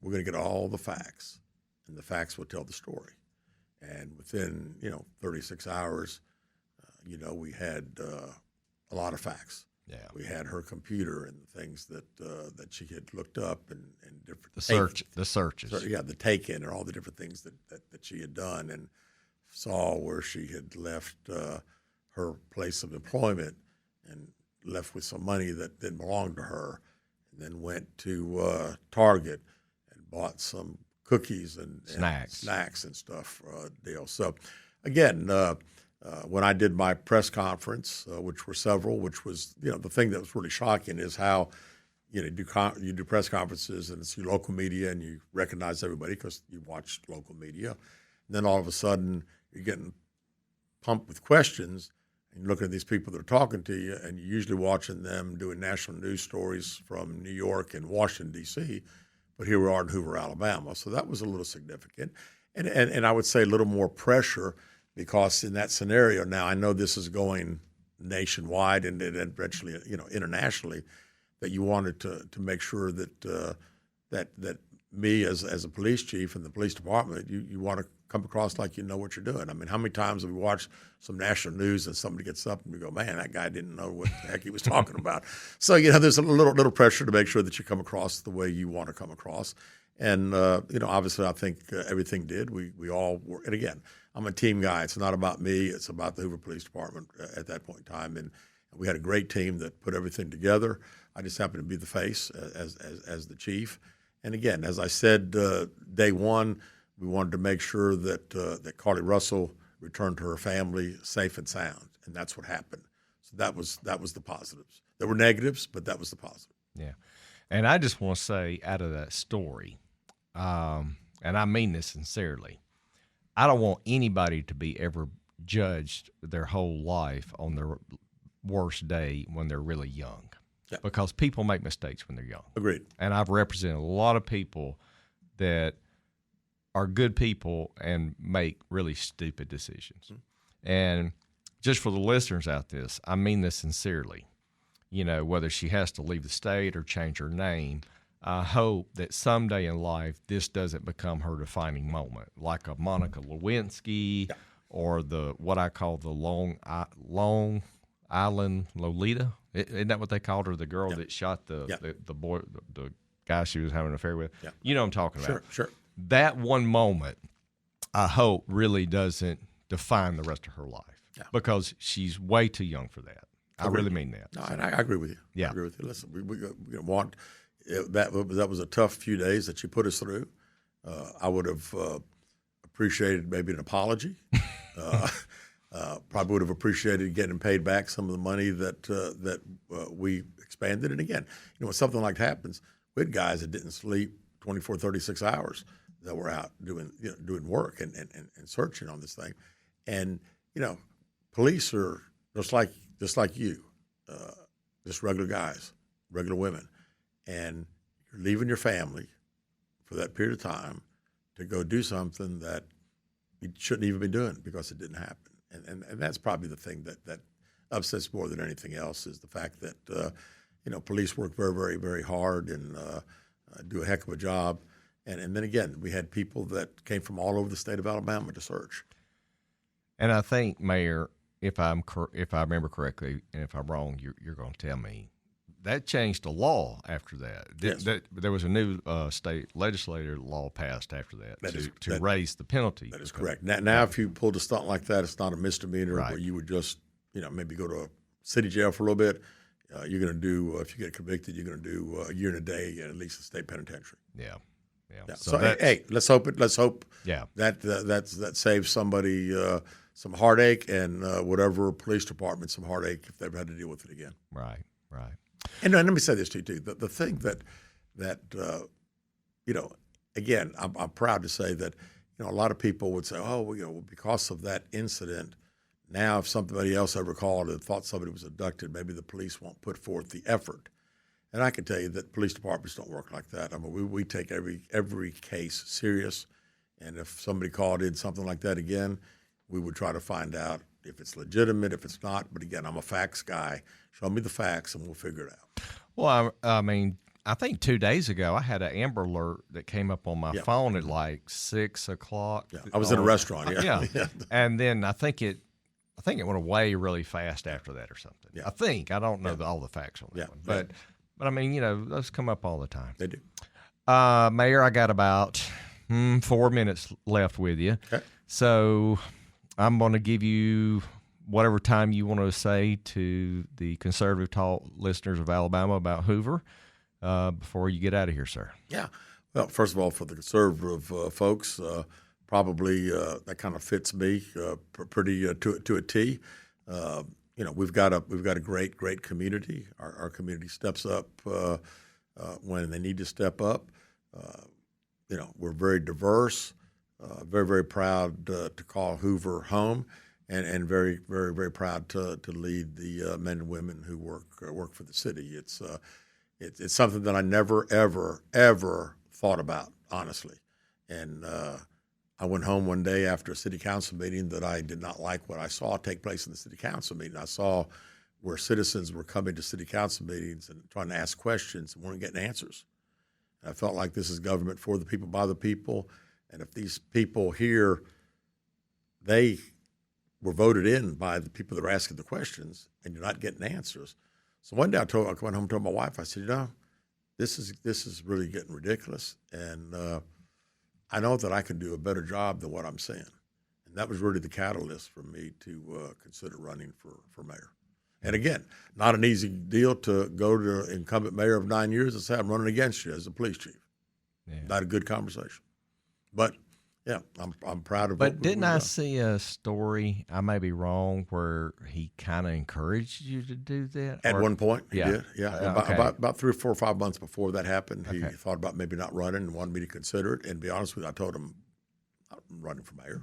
we're going to get all the facts, and the facts will tell the story. And within, 36 hours, we had a lot of facts. Yeah, we had her computer and the things that she had looked up and different the searches. So, yeah, the take-in and all the different things that she had done, and saw where she had left her place of employment and left with some money that didn't belong to her, and then went to Target and bought some cookies and snacks and stuff deal. So, again, when I did my press conference, which were several, which was the thing that was really shocking is how you do press conferences and it's your local media and you recognize everybody because you watch local media, and then all of a sudden you're getting pumped with questions. And you're looking at these people that are talking to you, and you're usually watching them doing national news stories from New York and Washington, D.C., but here we are in Hoover, Alabama. So that was a little significant. And I would say a little more pressure because in that scenario, now I know this is going nationwide and eventually, internationally, that you wanted to make sure that that me as a police chief and the police department, you want to come across like you know what you're doing. I mean, how many times have we watched some national news and somebody gets up and we go, man, that guy didn't know what the heck he was talking about. So, there's a little pressure to make sure that you come across the way you want to come across. And, obviously I think everything did. We all were. And again, I'm a team guy. It's not about me. It's about the Hoover Police Department at that point in time. And we had a great team that put everything together. I just happened to be the face as the chief. And again, as I said, day one, we wanted to make sure that Carly Russell returned to her family safe and sound, and that's what happened. So that was the positives. There were negatives, but that was the positive. Yeah, and I just want to say out of that story, and I mean this sincerely, I don't want anybody to be ever judged their whole life on their worst day when they're really young. Yeah. Because people make mistakes when they're young. Agreed. And I've represented a lot of people that are good people and make really stupid decisions. Mm-hmm. And just for the listeners out there, I mean this sincerely. Whether she has to leave the state or change her name, I hope that someday in life this doesn't become her defining moment, like a Monica Lewinsky or what I call the Long Island Lolita. Isn't that what they called her? The girl that shot the boy, the guy she was having an affair with. Yeah. You know what I'm talking about. Sure. That one moment, I hope, really doesn't define the rest of her life because she's way too young for that. I really mean that. No, and I agree with you. Yeah. I agree with you. Listen, we want that was a tough few days that you put us through. I would have appreciated maybe an apology. Probably would have appreciated getting paid back some of the money that we expanded. And again, when something like that happens, we had guys that didn't sleep 24, 36 hours that were out doing work and searching on this thing. And, police are just like you, just regular guys, regular women. And you're leaving your family for that period of time to go do something that you shouldn't even be doing because it didn't happen. And that's probably the thing that upsets more than anything else is the fact that, police work very, very, very hard and do a heck of a job. And then again, we had people that came from all over the state of Alabama to search. And I think, Mayor, if I remember correctly, and if I'm wrong, you're going to tell me, that changed the law after that. Yes. There was a new state legislature law passed after that to raise the penalty. That is correct. Now, if you pulled a stunt like that, it's not a misdemeanor right. where you would just, maybe go to a city jail for a little bit. You're going to do, if you get convicted, you're going to do a year and a day at least a state penitentiary. Yeah. So hey, let's hope that saves somebody some heartache and whatever police department some heartache if they've had to deal with it again. Right. And let me say this to you too: the thing that again, I'm proud to say that a lot of people would say, oh, because of that incident, now if somebody else ever called and thought somebody was abducted, maybe the police won't put forth the effort. And I can tell you that police departments don't work like that. I mean, we take every case serious, and if somebody called in something like that again, we would try to find out if it's legitimate, if it's not. But again, I'm a facts guy. Show me the facts, and we'll figure it out. Well, I mean, I think 2 days ago I had an Amber Alert that came up on my phone at like 6 o'clock. Yeah. I was in a restaurant. Yeah. And then I think it went away really fast after that or something. Yeah. I don't know all the facts on that one, but I mean, those come up all the time. They do. Mayor, I got about 4 minutes left with you. Okay. So I'm going to give you whatever time you want to say to the Conservative Talk listeners of Alabama about Hoover before you get out of here, sir. Yeah. Well, first of all, for the conservative folks, probably that kind of fits me pretty to a T. We've got a great community. Our community steps up when they need to step up. We're very diverse. Very proud to call Hoover home, and very proud to lead the men and women who work for the city. It's something that I never ever thought about, honestly. And I went home one day after a city council meeting that I did not like what I saw take place in the city council meeting. I saw where citizens were coming to city council meetings and trying to ask questions and weren't getting answers. And I felt like this is government for the people, by the people. And if these people here, they were voted in by the people that are asking the questions, and you're not getting answers. So one day I went home and told my wife, I said, this is really getting ridiculous, and I know that I can do a better job than what I'm saying. And that was really the catalyst for me to consider running for mayor. And again, not an easy deal to go to incumbent mayor of 9 years and say, I'm running against you as a police chief. Yeah. Not a good conversation. But yeah, I'm proud of. But didn't I see a story? I may be wrong, where he kind of encouraged you to do that at one point. He did. Yeah, about 3 or 4 or 5 months before that happened, he thought about maybe not running and wanted me to consider it. And to be honest with you, I told him I'm running for mayor.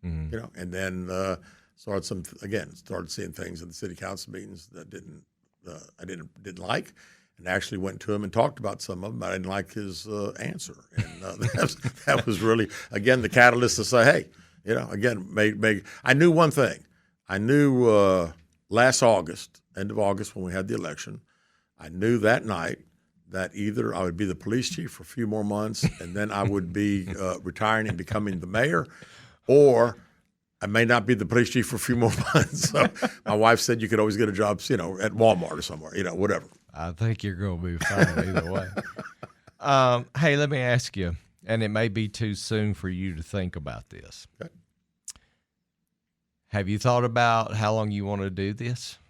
Mm-hmm. And then started seeing things in the city council meetings that I didn't like. And actually went to him and talked about some of them. I didn't like his answer, and that was really, again, the catalyst to say, hey, again, I knew one thing. I knew last August, end of August, when we had the election, I knew that night that either I would be the police chief for a few more months, and then I would be retiring and becoming the mayor, or I may not be the police chief for a few more months. So my wife said you could always get a job, at Walmart or somewhere, whatever. I think you're going to be fine either way. Hey, let me ask you, and it may be too soon for you to think about this. Okay. Have you thought about how long you want to do this,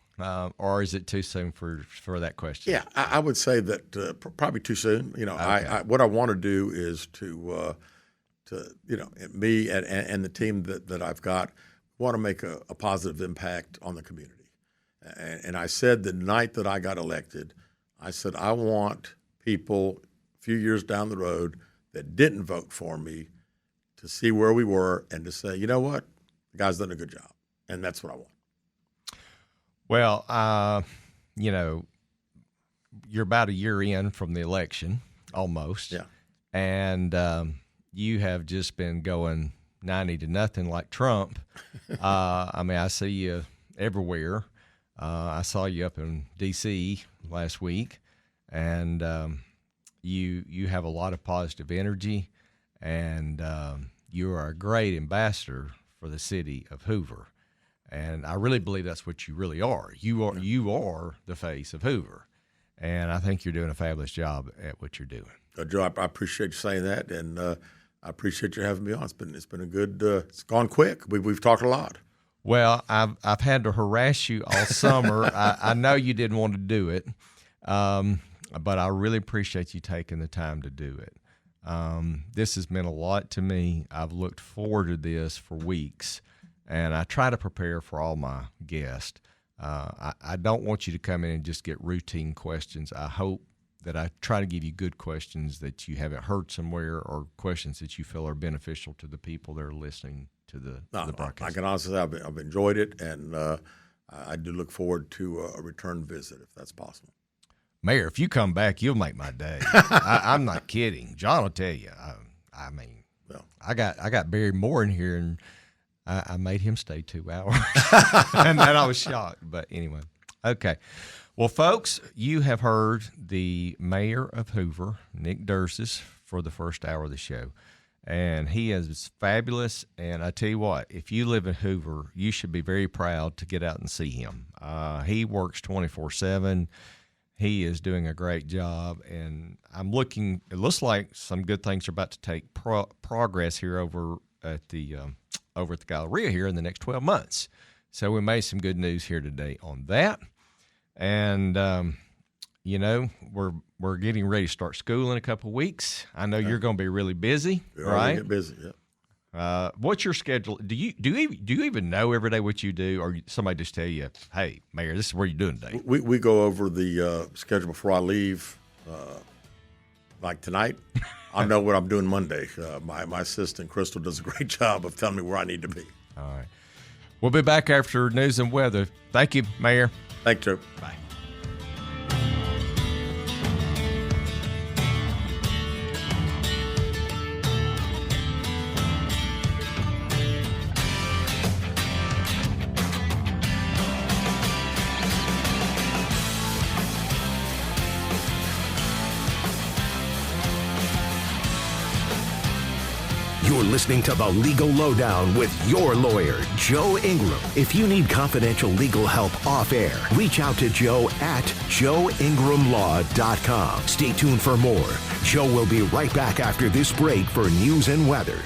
or is it too soon for that question? Yeah, I would say that probably too soon. Okay. What I want to do is to me and the team that I've got want to make a positive impact on the community. And I said the night that I got elected, I said, I want people a few years down the road that didn't vote for me to see where we were and to say, you know what, the guy's done a good job. And that's what I want. Well, you're about a year in from the election, almost. Yeah. And you have just been going 90-0 like Trump. I see you everywhere. I saw you up in D.C. last week, and you have a lot of positive energy, and you are a great ambassador for the city of Hoover. And I really believe that's what you really are. You are the face of Hoover, and I think you're doing a fabulous job at what you're doing. Joe, I appreciate you saying that, and I appreciate you having me on. It's been a good. It's gone quick. We've talked a lot. Well, I've had to harass you all summer. I know you didn't want to do it, but I really appreciate you taking the time to do it. This has meant a lot to me. I've looked forward to this for weeks, and I try to prepare for all my guests. I don't want you to come in and just get routine questions. I hope that I try to give you good questions that you haven't heard somewhere, or questions that you feel are beneficial to the people that are listening to the broadcast. I can honestly say I've enjoyed it, and I do look forward to a return visit if that's possible. Mayor, if you come back, you'll make my day. I'm not kidding. John will tell you. I got Barry Moore in here, and I made him stay 2 hours, and then I was shocked. But anyway, okay. Well, folks, you have heard the mayor of Hoover, Nick Derzis, for the first hour of the show. And he is fabulous. And I tell you what, if you live in Hoover, you should be very proud to get out and see him. He works 24/7. He is doing a great job. And it looks like some good things are about to take progress here over at the Galleria here in the next 12 months. So we made some good news here today on that. And we're getting ready to start school in a couple of weeks. I know you're going to be really busy, right? Get busy, yeah. What's your schedule? Do you even know every day what you do, or somebody just tell you, "Hey, Mayor, this is what you're doing today"? We go over the schedule before I leave. Like tonight, I know what I'm doing Monday. My assistant Crystal does a great job of telling me where I need to be. All right, we'll be back after news and weather. Thank you, Mayor. Thank you. Bye. You're listening to The Legal Lowdown with your lawyer, Joe Ingram. If you need confidential legal help off air, reach out to Joe at joeingramlaw.com. Stay tuned for more. Joe will be right back after this break for news and weather.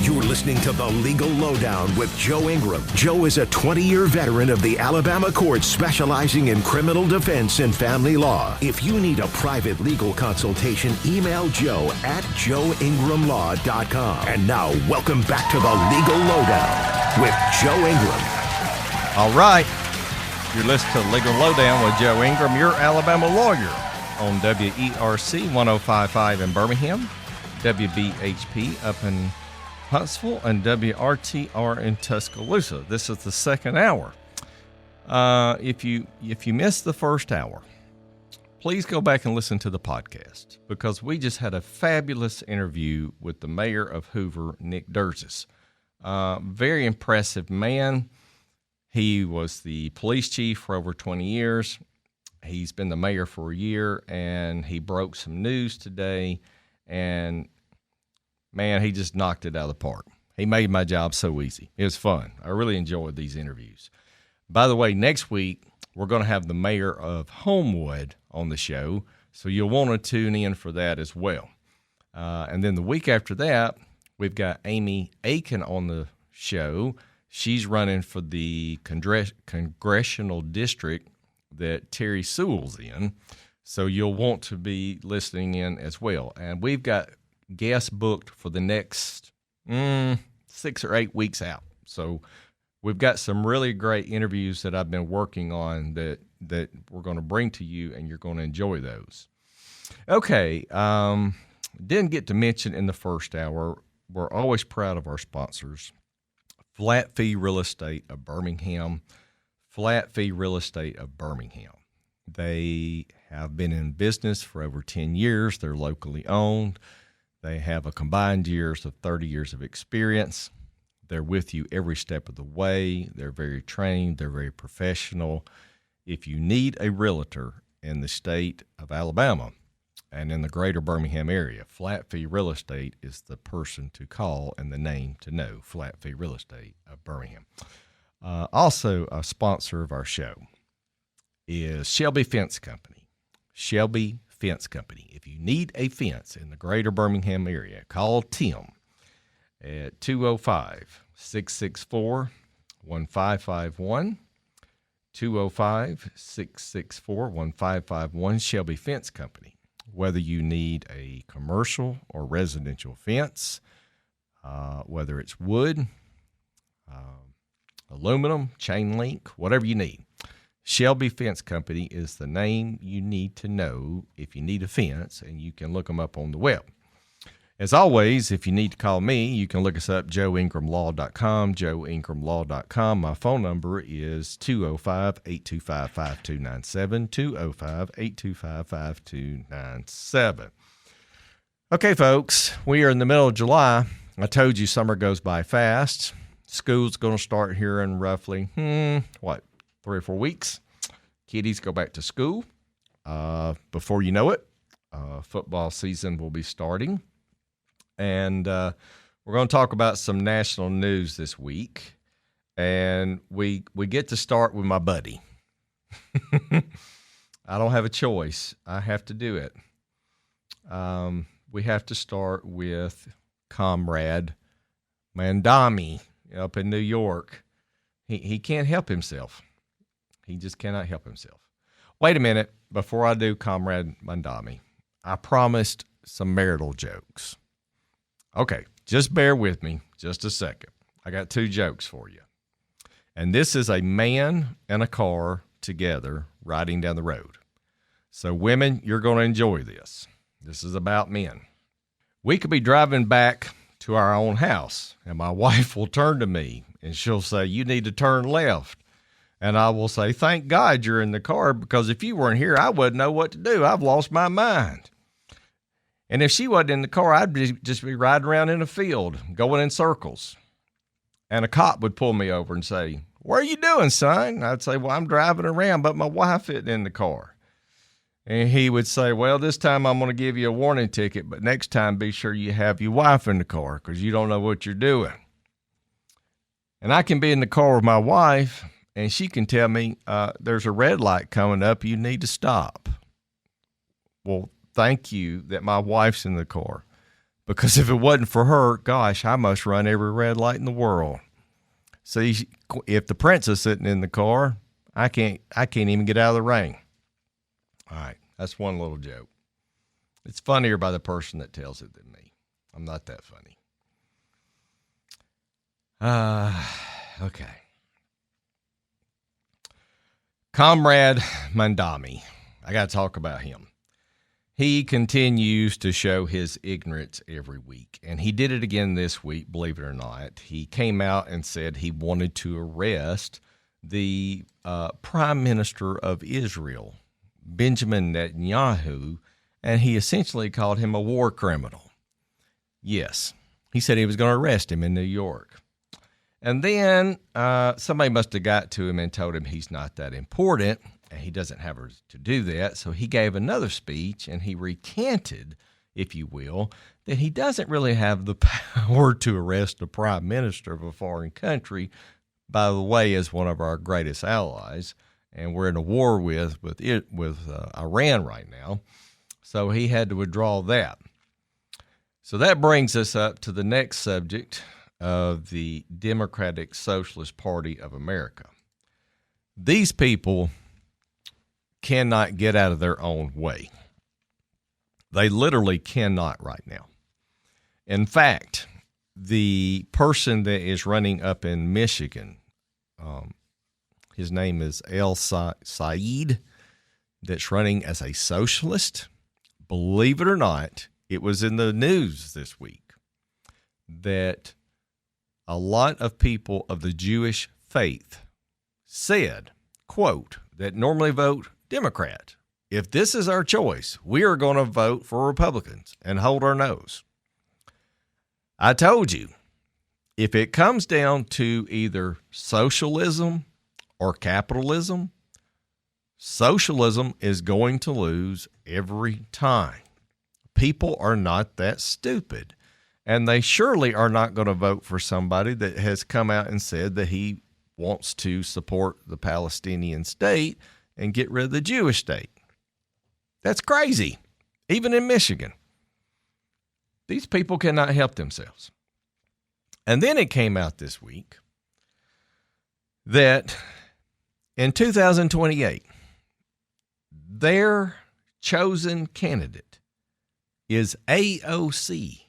You're listening to The Legal Lowdown with Joe Ingram. Joe is a 20-year veteran of the Alabama courts specializing in criminal defense and family law. If you need a private legal consultation, email Joe at joeingramlaw.com. And now, welcome back to The Legal Lowdown with Joe Ingram. All right. You're listening to Legal Lowdown with Joe Ingram, your Alabama lawyer, on WERC 105.5 in Birmingham, WBHP up in Huntsville, and WRTR in Tuscaloosa. This is the second hour. If you missed the first hour, please go back and listen to the podcast, because we just had a fabulous interview with the mayor of Hoover, Nick Derzis. Very impressive man. He was the police chief for over 20 years. He's been the mayor for a year, and he broke some news today, and man, he just knocked it out of the park. He made my job so easy. It was fun. I really enjoyed these interviews. By the way, next week, we're going to have the mayor of Homewood on the show, so you'll want to tune in for that as well. And then the week after that, we've got Amy Aiken on the show. She's running for the congressional district that Terry Sewell's in, so you'll want to be listening in as well. And we've got guests booked for the next 6 or 8 weeks out. So we've got some really great interviews that I've been working on that we're going to bring to you, and you're going to enjoy those. Okay, didn't get to mention in the first hour, we're always proud of our sponsors. Flat Fee Real Estate of Birmingham. Flat Fee Real Estate of Birmingham. They have been in business for over 10 years. They're locally owned. They have a combined years of 30 years of experience. They're with you every step of the way. They're very trained. They're very professional. If you need a realtor in the state of Alabama and in the greater Birmingham area, Flat Fee Real Estate is the person to call and the name to know, Flat Fee Real Estate of Birmingham. Also, a sponsor of our show is Shelby Fence Company. Shelby Fence Company. If you need a fence in the greater Birmingham area, call Tim at 205-664-1551. 205-664-1551. Shelby Fence Company. Whether you need a commercial or residential fence, whether it's wood, aluminum, chain link, whatever you need, Shelby Fence Company is the name you need to know if you need a fence, and you can look them up on the web. As always, if you need to call me, you can look us up, joeingramlaw.com, joeingramlaw.com. My phone number is 205-825-5297, 205-825-5297. Okay, folks, we are in the middle of July. I told you summer goes by fast. School's going to start here in roughly, 3 or 4 weeks. Kiddies go back to school. Before you know it, football season will be starting. And we're going to talk about some national news this week. And we get to start with my buddy. I don't have a choice. I have to do it. We have to start with Comrade Mandami up in New York. He can't help himself. He just cannot help himself. Wait a minute. Before I do Comrade Mandami, I promised some marital jokes. Okay, just bear with me just a second. I got 2 jokes for you. And this is a man and a car together riding down the road. So women, you're going to enjoy this. This is about men. We could be driving back to our own house, and my wife will turn to me, and she'll say, "You need to turn left." And I will say, "Thank God you're in the car, because if you weren't here, I wouldn't know what to do. I've lost my mind." And if she wasn't in the car, I'd just be riding around in a field, going in circles. And a cop would pull me over and say, "What are you doing, son?" I'd say, "Well, I'm driving around, but my wife isn't in the car." And he would say, "Well, this time I'm going to give you a warning ticket, but next time be sure you have your wife in the car because you don't know what you're doing." And I can be in the car with my wife, and she can tell me, "There's a red light coming up. You need to stop." Well, thank you that my wife's in the car, because if it wasn't for her, gosh, I must run every red light in the world. See, if the prince is sitting in the car, I can't even get out of the rain. All right, that's one little joke. It's funnier by the person that tells it than me. I'm not that funny. Okay. Comrade Mandami. I got to talk about him. He continues to show his ignorance every week, and he did it again this week, believe it or not. He came out and said he wanted to arrest the Prime Minister of Israel, Benjamin Netanyahu, and he essentially called him a war criminal. Yes, he said he was going to arrest him in New York. And then somebody must have got to him and told him he's not that important, and he doesn't have to do that. So he gave another speech, and he recanted, if you will, that he doesn't really have the power to arrest the prime minister of a foreign country, by the way, as one of our greatest allies. And we're in a war with Iran right now. So he had to withdraw that. So that brings us up to the next subject of the Democratic Socialist Party of America. These people cannot get out of their own way. They literally cannot right now. In fact, the person that is running up in Michigan, his name is El Said, that's running as a socialist. Believe it or not, it was in the news this week that a lot of people of the Jewish faith said, quote, that normally vote Democrat. If this is our choice, we are going to vote for Republicans and hold our nose. I told you, if it comes down to either socialism or capitalism, socialism is going to lose every time. People are not that stupid, and they surely are not going to vote for somebody that has come out and said that he wants to support the Palestinian state and get rid of the Jewish state. That's crazy, even in Michigan. These people cannot help themselves. And then it came out this week that in 2028, their chosen candidate is AOC,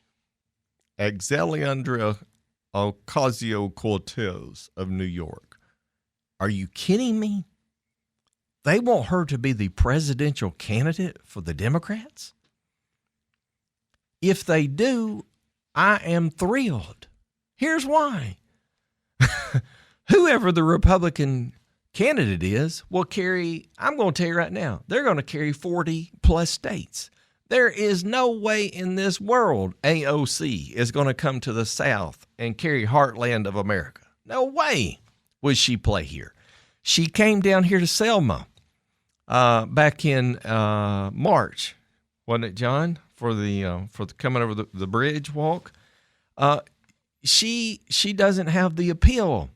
Alexandria Ocasio-Cortez of New York. Are you kidding me? They want her to be the presidential candidate for the Democrats? If they do, I am thrilled. Here's why. Whoever the Republican candidate is will carry, I'm going to tell you right now, they're going to carry 40 plus states. There is no way in this world AOC is going to come to the South and carry heartland of America. No way would she play here. She came down here to Selma back in March, wasn't it, John? For the coming over the bridge walk. She doesn't have the appeal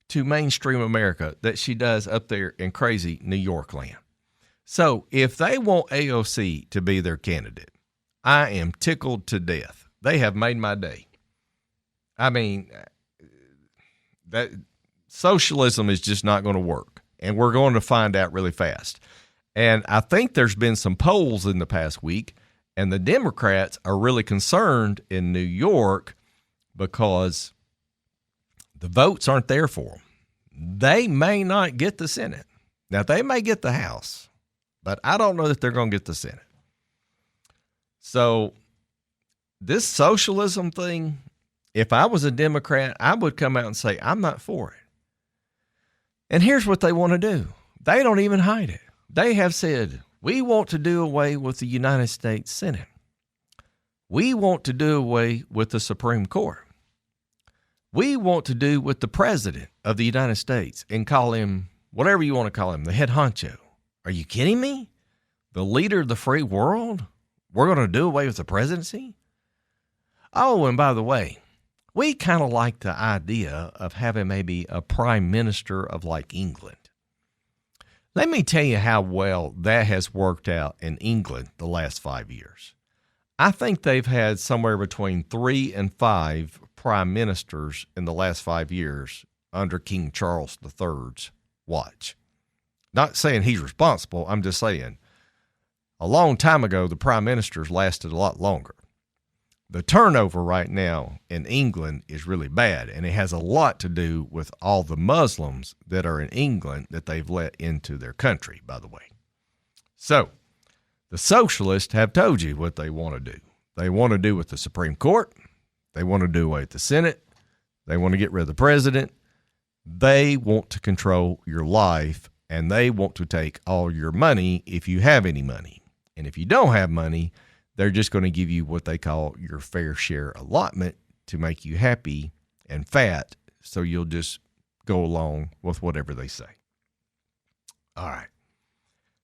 to mainstream America that she does up there in crazy New York land. So if they want AOC to be their candidate, I am tickled to death. They have made my day. I mean, that Socialism is just not going to work, and we're going to find out really fast. And I think there's been some polls in the past week, and the Democrats are really concerned in New York because the votes aren't there for them. They may not get the Senate. Now, they may get the House, but I don't know that they're going to get the Senate. So this socialism thing, if I was a Democrat, I would come out and say, I'm not for it. And here's what they want to do. They don't even hide it. They have said, we want to do away with the United States Senate. We want to do away with the Supreme Court. We want to do with the President of the United States and call him whatever you want to call him, the head honcho. Are you kidding me? The leader of the free world? We're going to do away with the presidency? Oh, and by the way, we kind of like the idea of having maybe a prime minister of like England. Let me tell you how well that has worked out in England the last 5 years. I think they've had somewhere between 3 and 5 prime ministers in the last 5 years under King Charles III's watch. Not saying he's responsible. I'm just saying a long time ago, the prime ministers lasted a lot longer. The turnover right now in England is really bad, and it has a lot to do with all the Muslims that are in England that they've let into their country, by the way. So the socialists have told you what they want to do. They want to do with the Supreme Court. They want to do away with the Senate. They want to get rid of the president. They want to control your life, and they want to take all your money if you have any money. And if you don't have money, they're just going to give you what they call your fair share allotment to make you happy and fat, so you'll just go along with whatever they say. All right.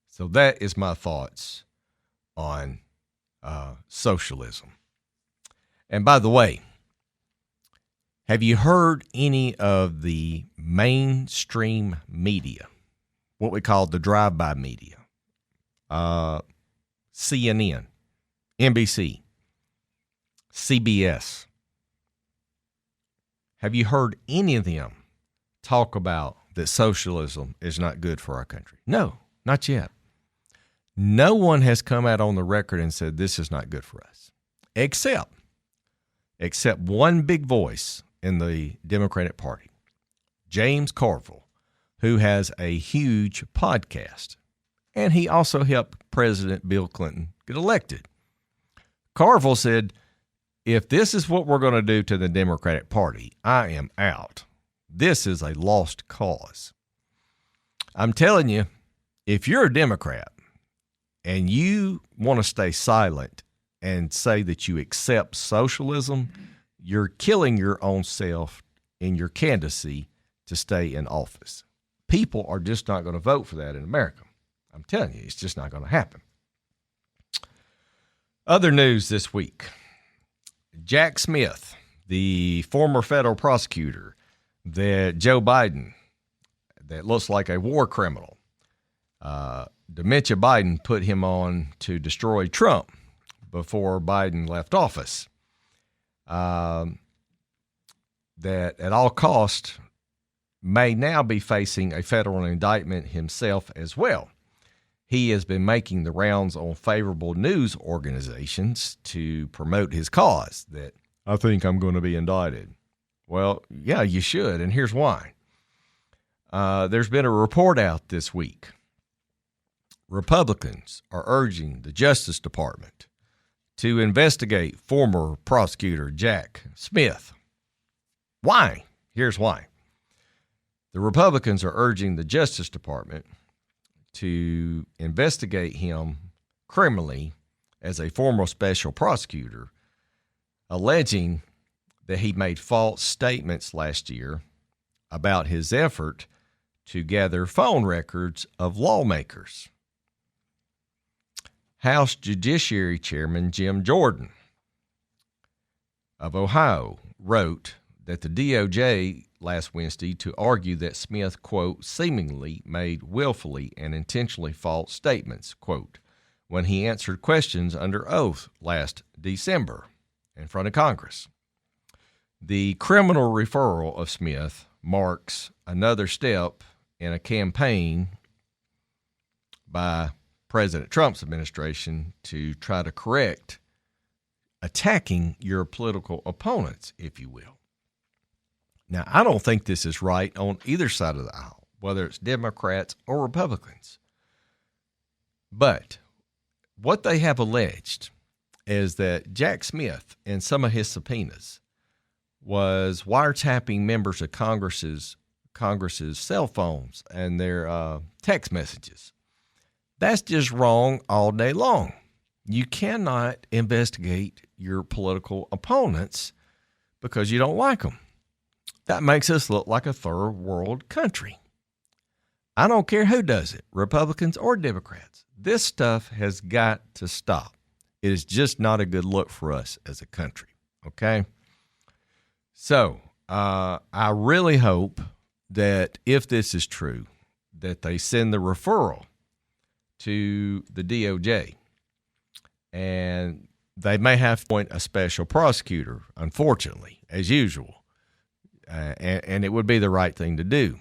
So that is my thoughts on socialism. And by the way, have you heard any of the mainstream media, what we call the drive-by media, CNN, NBC, CBS? Have you heard any of them talk about that socialism is not good for our country? No, not yet. No one has come out on the record and said this is not good for us, except one big voice in the Democratic Party, James Carville, who has a huge podcast, and he also helped President Bill Clinton get elected. Carville said, if this is what we're going to do to the Democratic Party, I am out. This is a lost cause. I'm telling you, if you're a Democrat and you want to stay silent and say that you accept socialism, you're killing your own self in your candidacy to stay in office. People are just not going to vote for that in America. I'm telling you, it's just not going to happen. Other news this week. Jack Smith, the former federal prosecutor that Joe Biden, that looks like a war criminal, Dementia Biden put him on to destroy Trump before Biden left office. That at all cost may now be facing a federal indictment himself as well. He has been making the rounds on favorable news organizations to promote his cause, that I think I'm going to be indicted. Well, yeah, you should, and here's why. There's been a report out this week. Republicans are urging the Justice Department to investigate former prosecutor Jack Smith. Why? Here's why. The Republicans are urging the Justice Department to investigate him criminally as a former special prosecutor, alleging that he made false statements last year about his effort to gather phone records of lawmakers. House Judiciary Chairman Jim Jordan of Ohio wrote that the DOJ last Wednesday to argue that Smith, quote, seemingly made willfully and intentionally false statements, quote, when he answered questions under oath last December in front of Congress. The criminal referral of Smith marks another step in a campaign by President Trump's administration to try to correct attacking your political opponents, if you will. Now, I don't think this is right on either side of the aisle, whether it's Democrats or Republicans. But what they have alleged is that Jack Smith, in some of his subpoenas, was wiretapping members of Congress's cell phones and their text messages. That's just wrong all day long. You cannot investigate your political opponents because you don't like them. That makes us look like a third world country. I don't care who does it, Republicans or Democrats. This stuff has got to stop. It is just not a good look for us as a country, okay? So I really hope that if this is true, that they send the referral to the DOJ, and they may have to appoint a special prosecutor, unfortunately, as usual. And it would be the right thing to do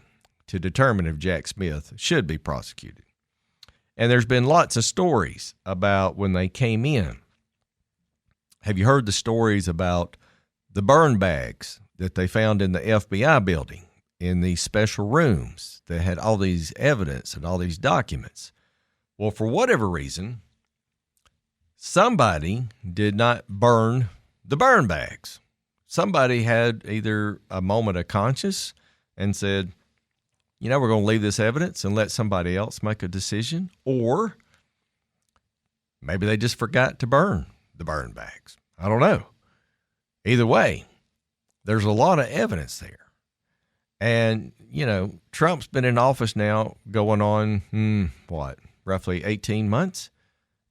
to determine if Jack Smith should be prosecuted. And there's been lots of stories about when they came in. Have you heard the stories about the burn bags that they found in the FBI building in these special rooms that had all these evidence and all these documents? Well, for whatever reason, somebody did not burn the burn bags. Somebody had either a moment of conscience and said, you know, we're going to leave this evidence and let somebody else make a decision, or maybe they just forgot to burn the burn bags. I don't know. Either way, there's a lot of evidence there. And, you know, Trump's been in office now going on, roughly 18 months.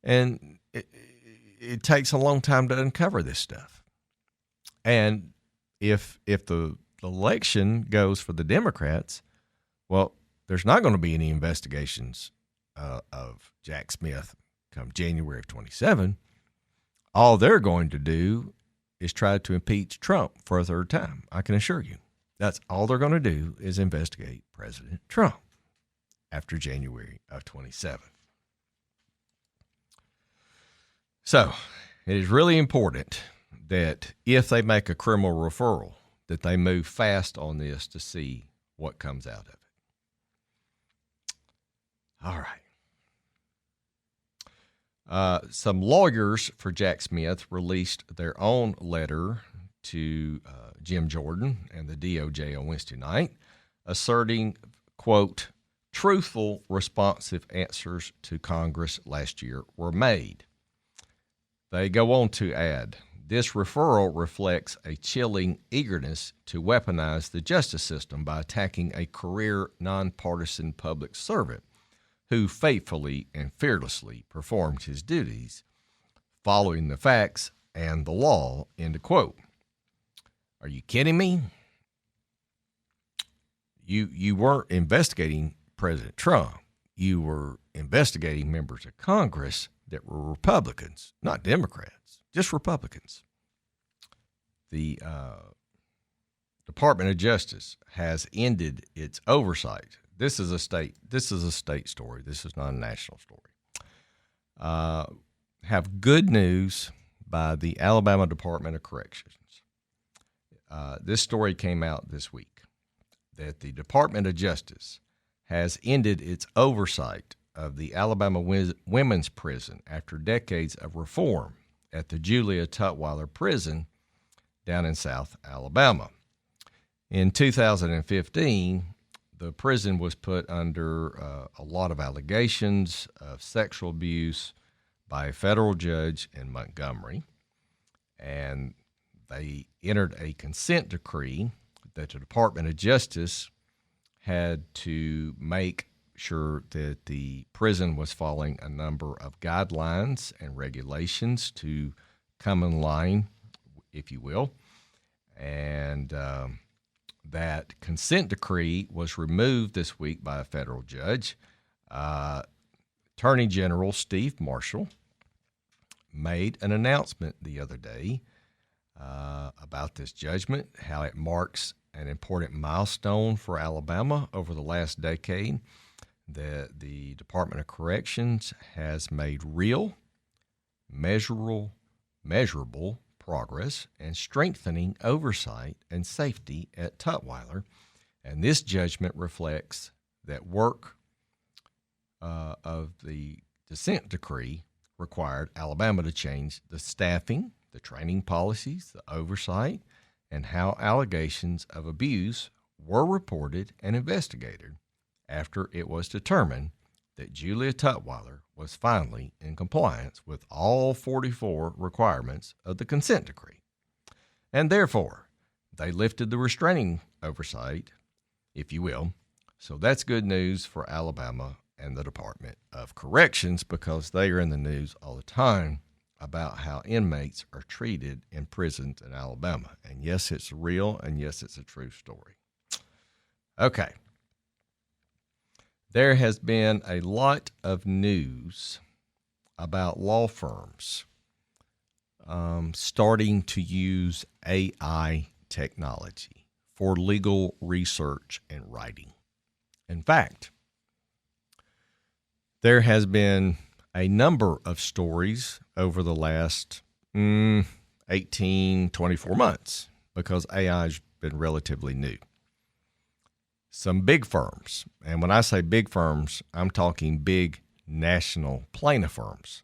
And it takes a long time to uncover this stuff. And if the election goes for the Democrats, well, there's not going to be any investigations of Jack Smith come January of 27. All they're going to do is try to impeach Trump for a third time. I can assure you. That's all they're going to do is investigate President Trump after January of 27. So it is really important that if they make a criminal referral, that they move fast on this to see what comes out of it. All right. Some lawyers for Jack Smith released their own letter to Jim Jordan and the DOJ on Wednesday night, asserting, quote, truthful, responsive answers to Congress last year were made. They go on to add, this referral reflects a chilling eagerness to weaponize the justice system by attacking a career nonpartisan public servant who faithfully and fearlessly performed his duties, following the facts and the law, end quote. Are you kidding me? You weren't investigating President Trump. You were investigating members of Congress that were Republicans, not Democrats, just Republicans. The Department of Justice has ended its oversight. This is a state story. This is not a national story. Have good news by the Alabama Department of Corrections. This story came out this week that the Department of Justice has ended its oversight of the Alabama Women's Prison after decades of reform at the Julia Tutwiler Prison down in South Alabama. In 2015, the prison was put under a lot of allegations of sexual abuse by a federal judge in Montgomery, and they entered a consent decree that the Department of Justice had to make sure that the prison was following a number of guidelines and regulations to come in line, if you will. And that consent decree was removed this week by a federal judge. Attorney General Steve Marshall made an announcement the other day about this judgment, how it marks an important milestone for Alabama over the last decade that the Department of Corrections has made real, measurable progress in strengthening oversight and safety at Tutwiler. And this judgment reflects that work of the consent decree required Alabama to change the staffing, the training policies, the oversight, and how allegations of abuse were reported and investigated after it was determined that Julia Tutwiler was finally in compliance with all 44 requirements of the consent decree. And therefore, they lifted the restraining oversight, if you will. So that's good news for Alabama and the Department of Corrections, because they are in the news all the time about how inmates are treated in prisons in Alabama. And yes, it's real, and yes, it's a true story. Okay. There has been a lot of news about law firms starting to use AI technology for legal research and writing. In fact, there has been a number of stories over the last 18, 24 months because AI has been relatively new. Some big firms, and when I say big firms, I'm talking big national plaintiff firms,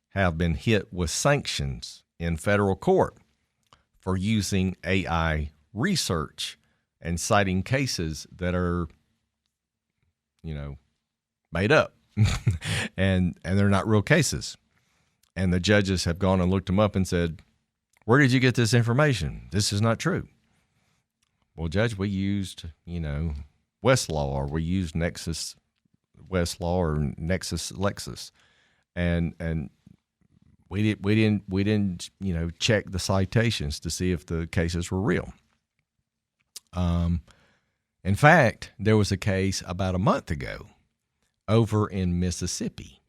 have been hit with sanctions in federal court for using AI research and citing cases that are, made up. and they're not real cases. And the judges have gone and looked them up and said, where did you get this information? This is not true. Well, Judge, we used, Westlaw, or we used Nexus Westlaw or Nexus Lexus. And we didn't check the citations to see if the cases were real. In fact, there was a case about a month ago over in Mississippi.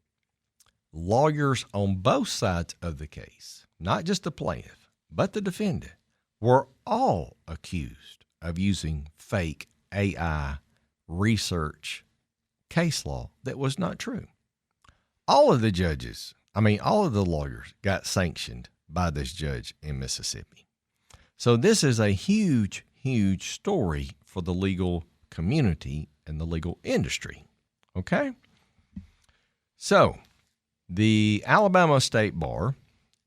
Lawyers on both sides of the case, not just the plaintiff, but the defendant, were all accused of using fake AI research case law that was not true. All of the lawyers got sanctioned by this judge in Mississippi. So this is a huge, huge story for the legal community and the legal industry. Okay? So, the Alabama State Bar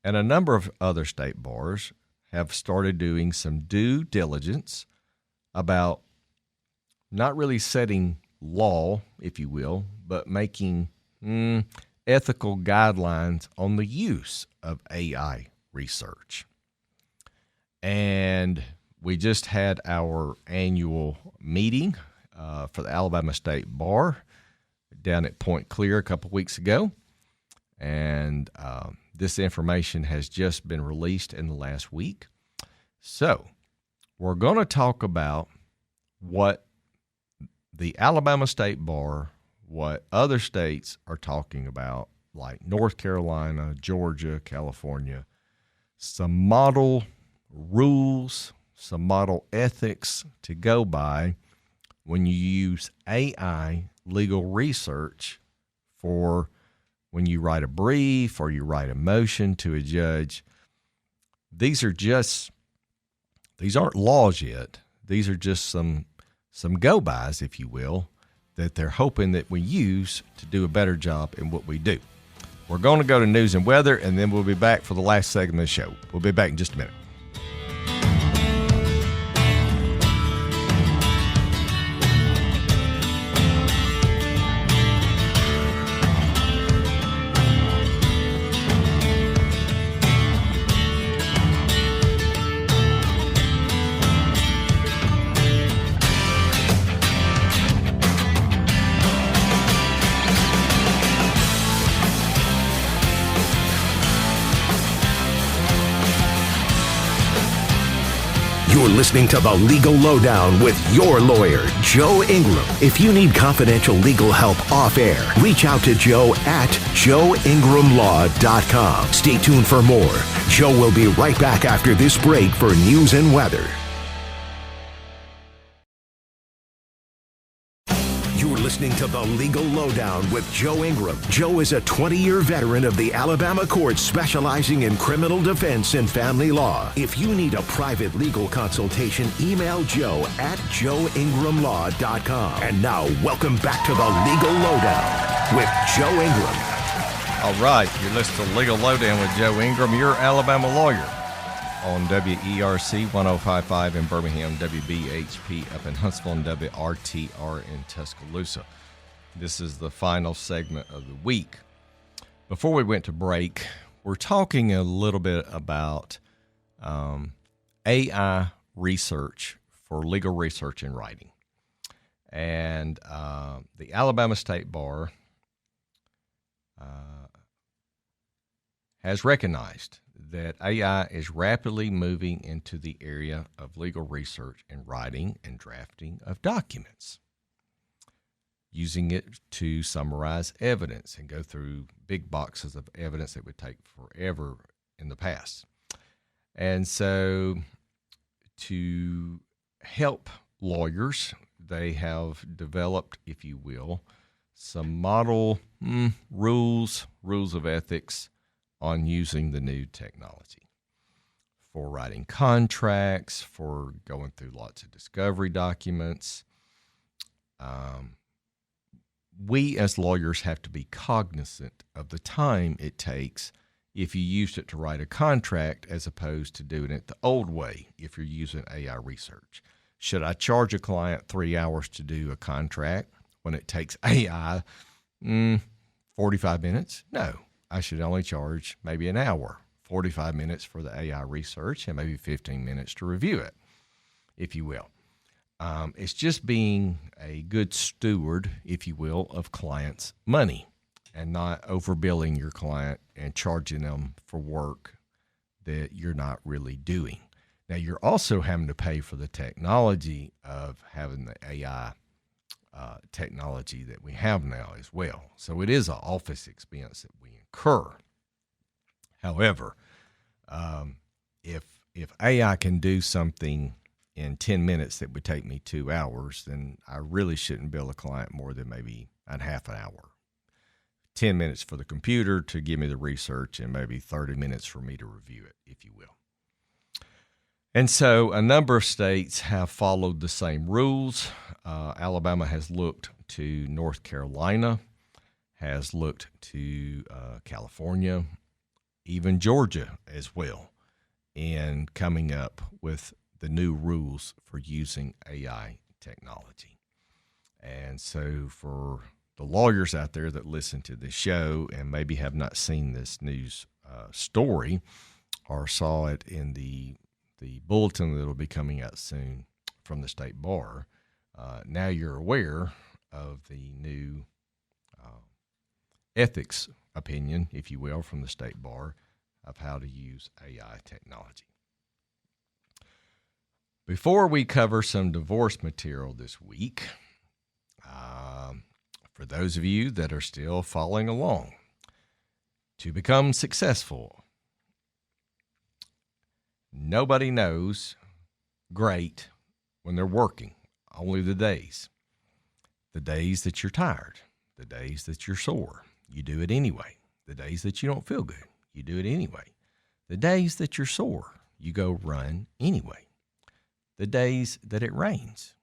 and a number of other state bars have started doing some due diligence about not really setting law, if you will, but making ethical guidelines on the use of AI research. And we just had our annual meeting for the Alabama State Bar down at Point Clear a couple weeks ago. And this information has just been released in the last week. So we're going to talk about what the Alabama State Bar, what other states are talking about, like North Carolina, Georgia, California, some model rules, some model ethics to go by when you use AI legal research for when you write a brief or you write a motion to a judge. These aren't laws yet. These are just some go-bys, if you will, that they're hoping that we use to do a better job in what we do. We're going to go to news and weather, and then we'll be back for the last segment of the show. We'll be back in just a minute. You're listening to The Legal Lowdown with your lawyer, Joe Ingram. If you need confidential legal help off air, reach out to Joe at joeingramlaw.com. Stay tuned for more. Joe will be right back after this break for news and weather. listening to The Legal Lowdown with Joe Ingram. Joe is a 20-year veteran of the Alabama courts specializing in criminal defense and family law. If you need a private legal consultation, email Joe at joeingramlaw.com. And now, welcome back to The Legal Lowdown with Joe Ingram. All right, you're listening to Legal Lowdown with Joe Ingram, your Alabama lawyer, on WERC 105.5 in Birmingham, WBHP up in Huntsville, and WRTR in Tuscaloosa. This is the final segment of the week. Before we went to break, we're talking a little bit about AI research for legal research and writing. And the Alabama State Bar has recognized that AI is rapidly moving into the area of legal research and writing and drafting of documents, using it to summarize evidence and go through big boxes of evidence that would take forever in the past. And so to help lawyers, they have developed, if you will, some model rules of ethics on using the new technology for writing contracts, for going through lots of discovery documents. We as lawyers have to be cognizant of the time it takes if you used it to write a contract as opposed to doing it the old way if you're using AI research. Should I charge a client 3 hours to do a contract when it takes AI 45 minutes? No. I should only charge maybe an hour, 45 minutes for the AI research, and maybe 15 minutes to review it, if you will. It's just being a good steward, if you will, of clients' money and not overbilling your client and charging them for work that you're not really doing. Now, you're also having to pay for the technology of having the AI technology that we have now as well. So it is an office expense that we incur. However, if AI can do something in 10 minutes that would take me 2 hours, then I really shouldn't bill a client more than maybe a half an hour. 10 minutes for the computer to give me the research and maybe 30 minutes for me to review it, if you will. And so a number of states have followed the same rules. Alabama has looked to North Carolina, has looked to California, even Georgia as well, in coming up with the new rules for using AI technology. And so for the lawyers out there that listen to this show and maybe have not seen this news story or saw it in the bulletin that will be coming out soon from the State Bar, now you're aware of the new ethics opinion, if you will, from the State Bar of how to use AI technology. Before we cover some divorce material this week, for those of you that are still following along, to become successful, nobody knows great when they're working, only the days that you're tired, the days that you're sore, you do it anyway. The days that you don't feel good, you do it anyway. The days that you're sore, you go run anyway. The days that it rains,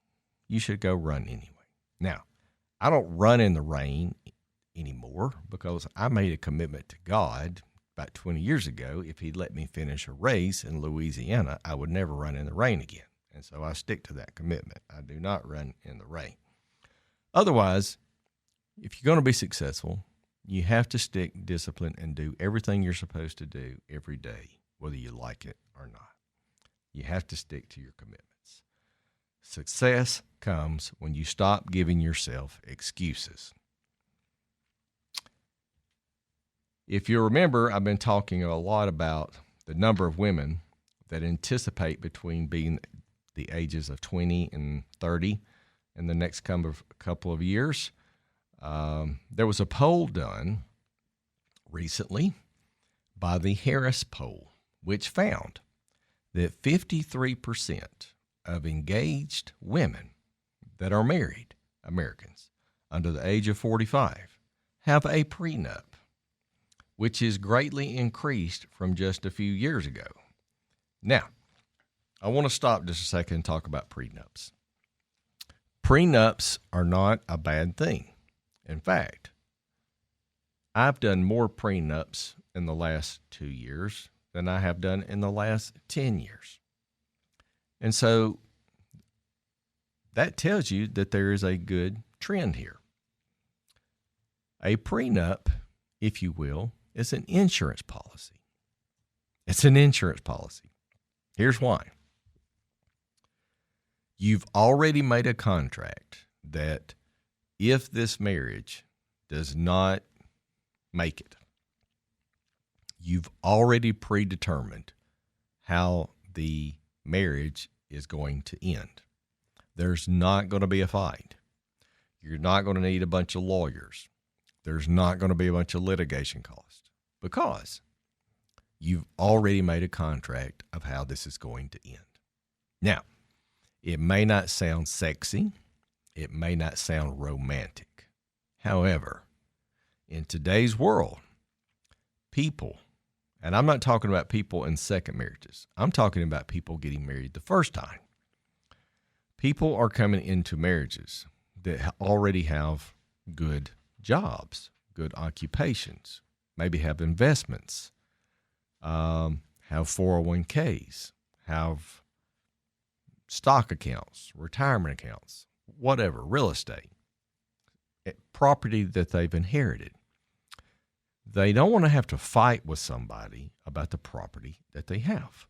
you should go run anyway. Now, I don't run in the rain anymore because I made a commitment to God about 20 years ago. If he'd let me finish a race in Louisiana, I would never run in the rain again. And so I stick to that commitment. I do not run in the rain. Otherwise, if you're going to be successful, you have to stick discipline and do everything you're supposed to do every day, whether you like it or not. You have to stick to your commitments. Success comes when you stop giving yourself excuses. If you remember, I've been talking a lot about the number of women that anticipate between being the ages of 20 and 30 in the next couple of years. There was a poll done recently by the Harris poll, which found that 53% of engaged women that are married, Americans, under the age of 45 have a prenup, which is greatly increased from just a few years ago. Now, I want to stop just a second and talk about prenups. Prenups are not a bad thing. In fact, I've done more prenups in the last 2 years than I have done in the last 10 years. And so that tells you that there is a good trend here. A prenup, if you will, is an insurance policy. It's an insurance policy. Here's why. You've already made a contract that if this marriage does not make it, you've already predetermined how the marriage is going to end. There's not going to be a fight. You're not going to need a bunch of lawyers. There's not going to be a bunch of litigation costs because you've already made a contract of how this is going to end. Now, it may not sound sexy. It may not sound romantic. However, in today's world, people, and I'm not talking about people in second marriages. I'm talking about people getting married the first time. People are coming into marriages that already have good jobs, good occupations, maybe have investments, have 401ks, have stock accounts, retirement accounts, whatever, real estate, property that they've inherited. They don't want to have to fight with somebody about the property that they have.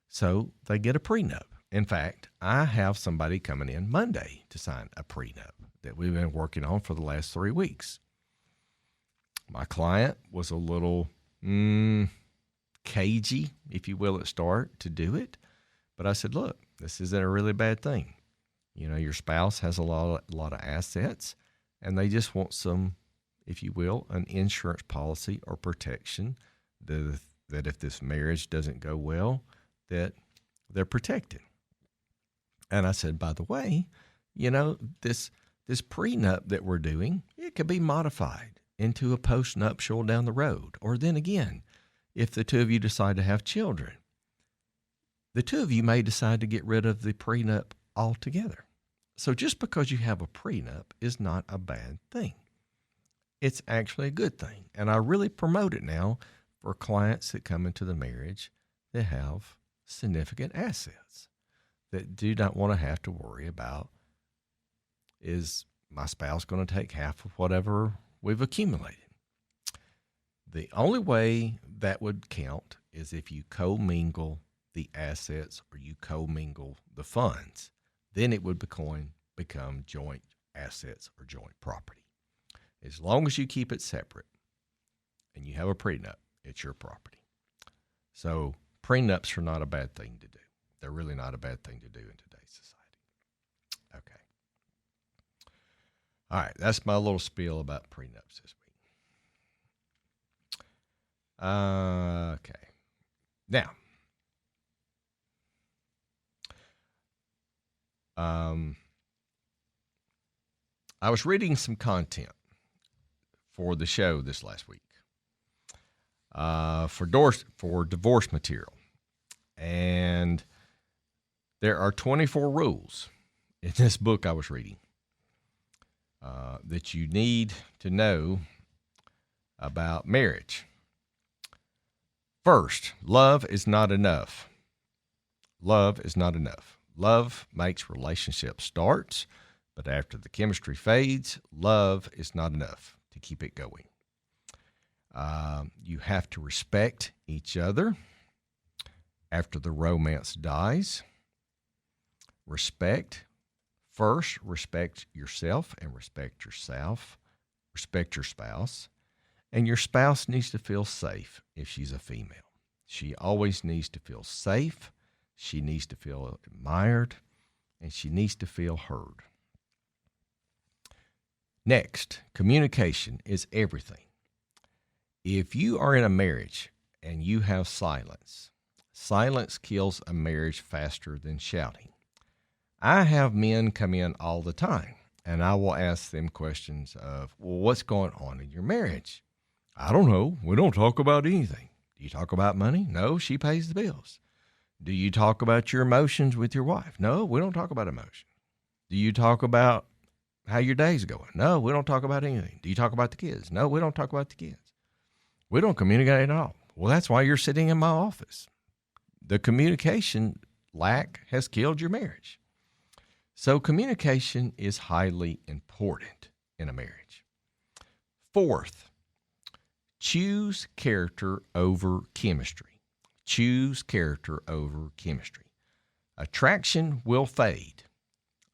So they get a prenup. In fact, I have somebody coming in Monday to sign a prenup that we've been working on for the last 3 weeks. My client was a little cagey, if you will, at start to do it. But I said, look, this isn't a really bad thing. You know, your spouse has a lot of assets, and they just want some, if you will, an insurance policy or protection that if this marriage doesn't go well, that they're protected. And I said, by the way, you know, this prenup that we're doing, it could be modified into a postnuptial down the road. Or then again, if the two of you decide to have children, the two of you may decide to get rid of the prenup altogether. So just because you have a prenup is not a bad thing. It's actually a good thing. And I really promote it now for clients that come into the marriage that have significant assets, that do not want to have to worry about, is my spouse going to take half of whatever we've accumulated? The only way that would count is if you commingle the assets or you commingle the funds. Then it would become joint assets or joint property. As long as you keep it separate and you have a prenup, it's your property. So prenups are not a bad thing to do. They're really not a bad thing to do in today's society. Okay. All right, that's my little spiel about prenups this week. Okay. Now, I was reading some content for the show this last week for divorce material. And there are 24 rules in this book I was reading that you need to know about marriage. First, love is not enough. Love is not enough. Love makes relationships start, but after the chemistry fades, love is not enough to keep it going. You have to respect each other after the romance dies. Respect. First, respect yourself and respect yourself. Respect your spouse. And your spouse needs to feel safe if she's a female. She always needs to feel safe. She needs to feel admired. And she needs to feel heard. Next, communication is everything. If you are in a marriage and you have silence, silence kills a marriage faster than shouting. I have men come in all the time and I will ask them questions of, well, what's going on in your marriage? I don't know. We don't talk about anything. Do you talk about money? No, she pays the bills. Do you talk about your emotions with your wife? No, we don't talk about emotions. Do you talk about how your day's going? No, we don't talk about anything. Do you talk about the kids? No, we don't talk about the kids. We don't communicate at all. Well, that's why you're sitting in my office. The communication lack has killed your marriage. So communication is highly important in a marriage. Fourth, choose character over chemistry. Choose character over chemistry. Attraction will fade.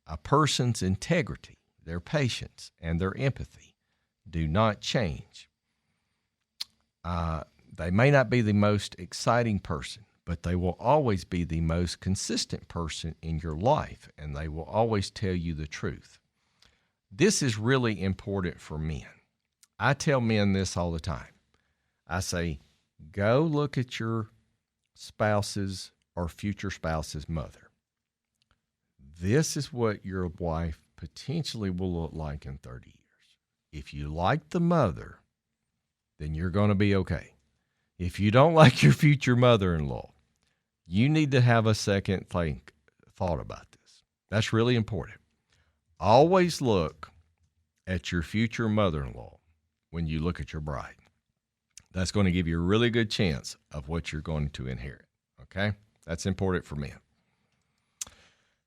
A person's integrity, their patience, and their empathy do not change. They may not be the most exciting person, but they will always be the most consistent person in your life, and they will always tell you the truth. This is really important for men. I tell men this all the time. I say, go look at your spouse's or future spouse's mother. This is what your wife potentially will look like in 30 years. If you like the mother, then you're going to be okay. If you don't like your future mother-in-law, you need to have a second thought about this. That's really important. Always look at your future mother-in-law when you look at your bride. That's going to give you a really good chance of what you're going to inherit, okay? That's important for men.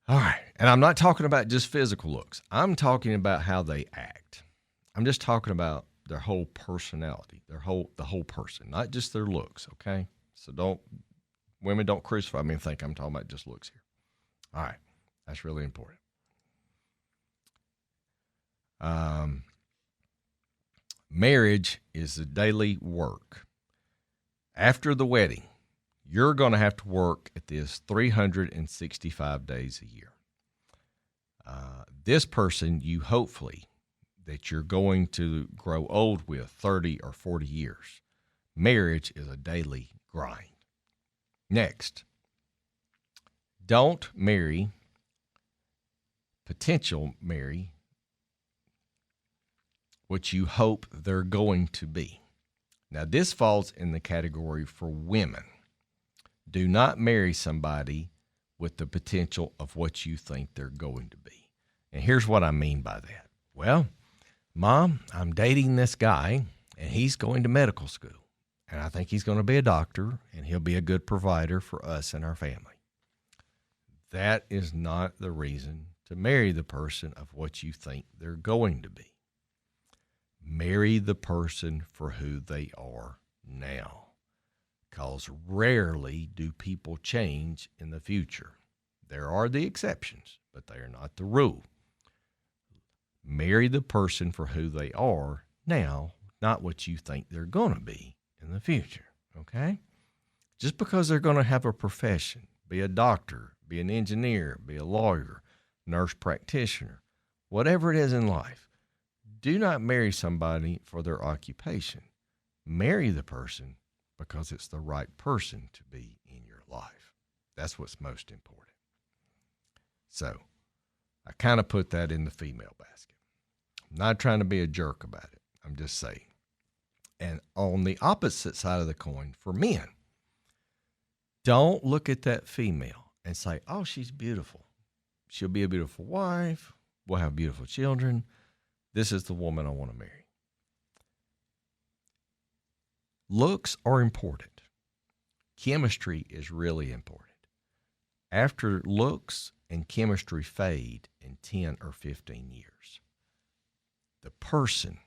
All right, and I'm not talking about just physical looks. I'm talking about how they act. I'm just talking about their whole personality, the whole person, not just their looks, okay? So women don't crucify me and think I'm talking about just looks here. All right, that's really important. Marriage is a daily work. After the wedding, you're going to have to work at this 365 days a year. This person, you hopefully, that you're going to grow old with 30 or 40 years. Marriage is a daily grind. Next, don't marry, potential marry, what you hope they're going to be. Now, this falls in the category for women. Do not marry somebody with the potential of what you think they're going to be. And here's what I mean by that. Well, Mom, I'm dating this guy, and he's going to medical school. And I think he's going to be a doctor, and he'll be a good provider for us and our family. That is not the reason to marry the person of what you think they're going to be. Marry the person for who they are now, because rarely do people change in the future. There are the exceptions, but they are not the rule. Marry the person for who they are now, not what you think they're going to be in the future, okay? Just because they're going to have a profession, be a doctor, be an engineer, be a lawyer, nurse practitioner, whatever it is in life, do not marry somebody for their occupation. Marry the person because it's the right person to be in your life. That's what's most important. So I kind of put that in the female basket. I'm not trying to be a jerk about it. I'm just saying. And on the opposite side of the coin, for men, don't look at that female and say, oh, she's beautiful. She'll be a beautiful wife. We'll have beautiful children. This is the woman I want to marry. Looks are important. Chemistry is really important. After looks and chemistry fade in 10 or 15 years, the person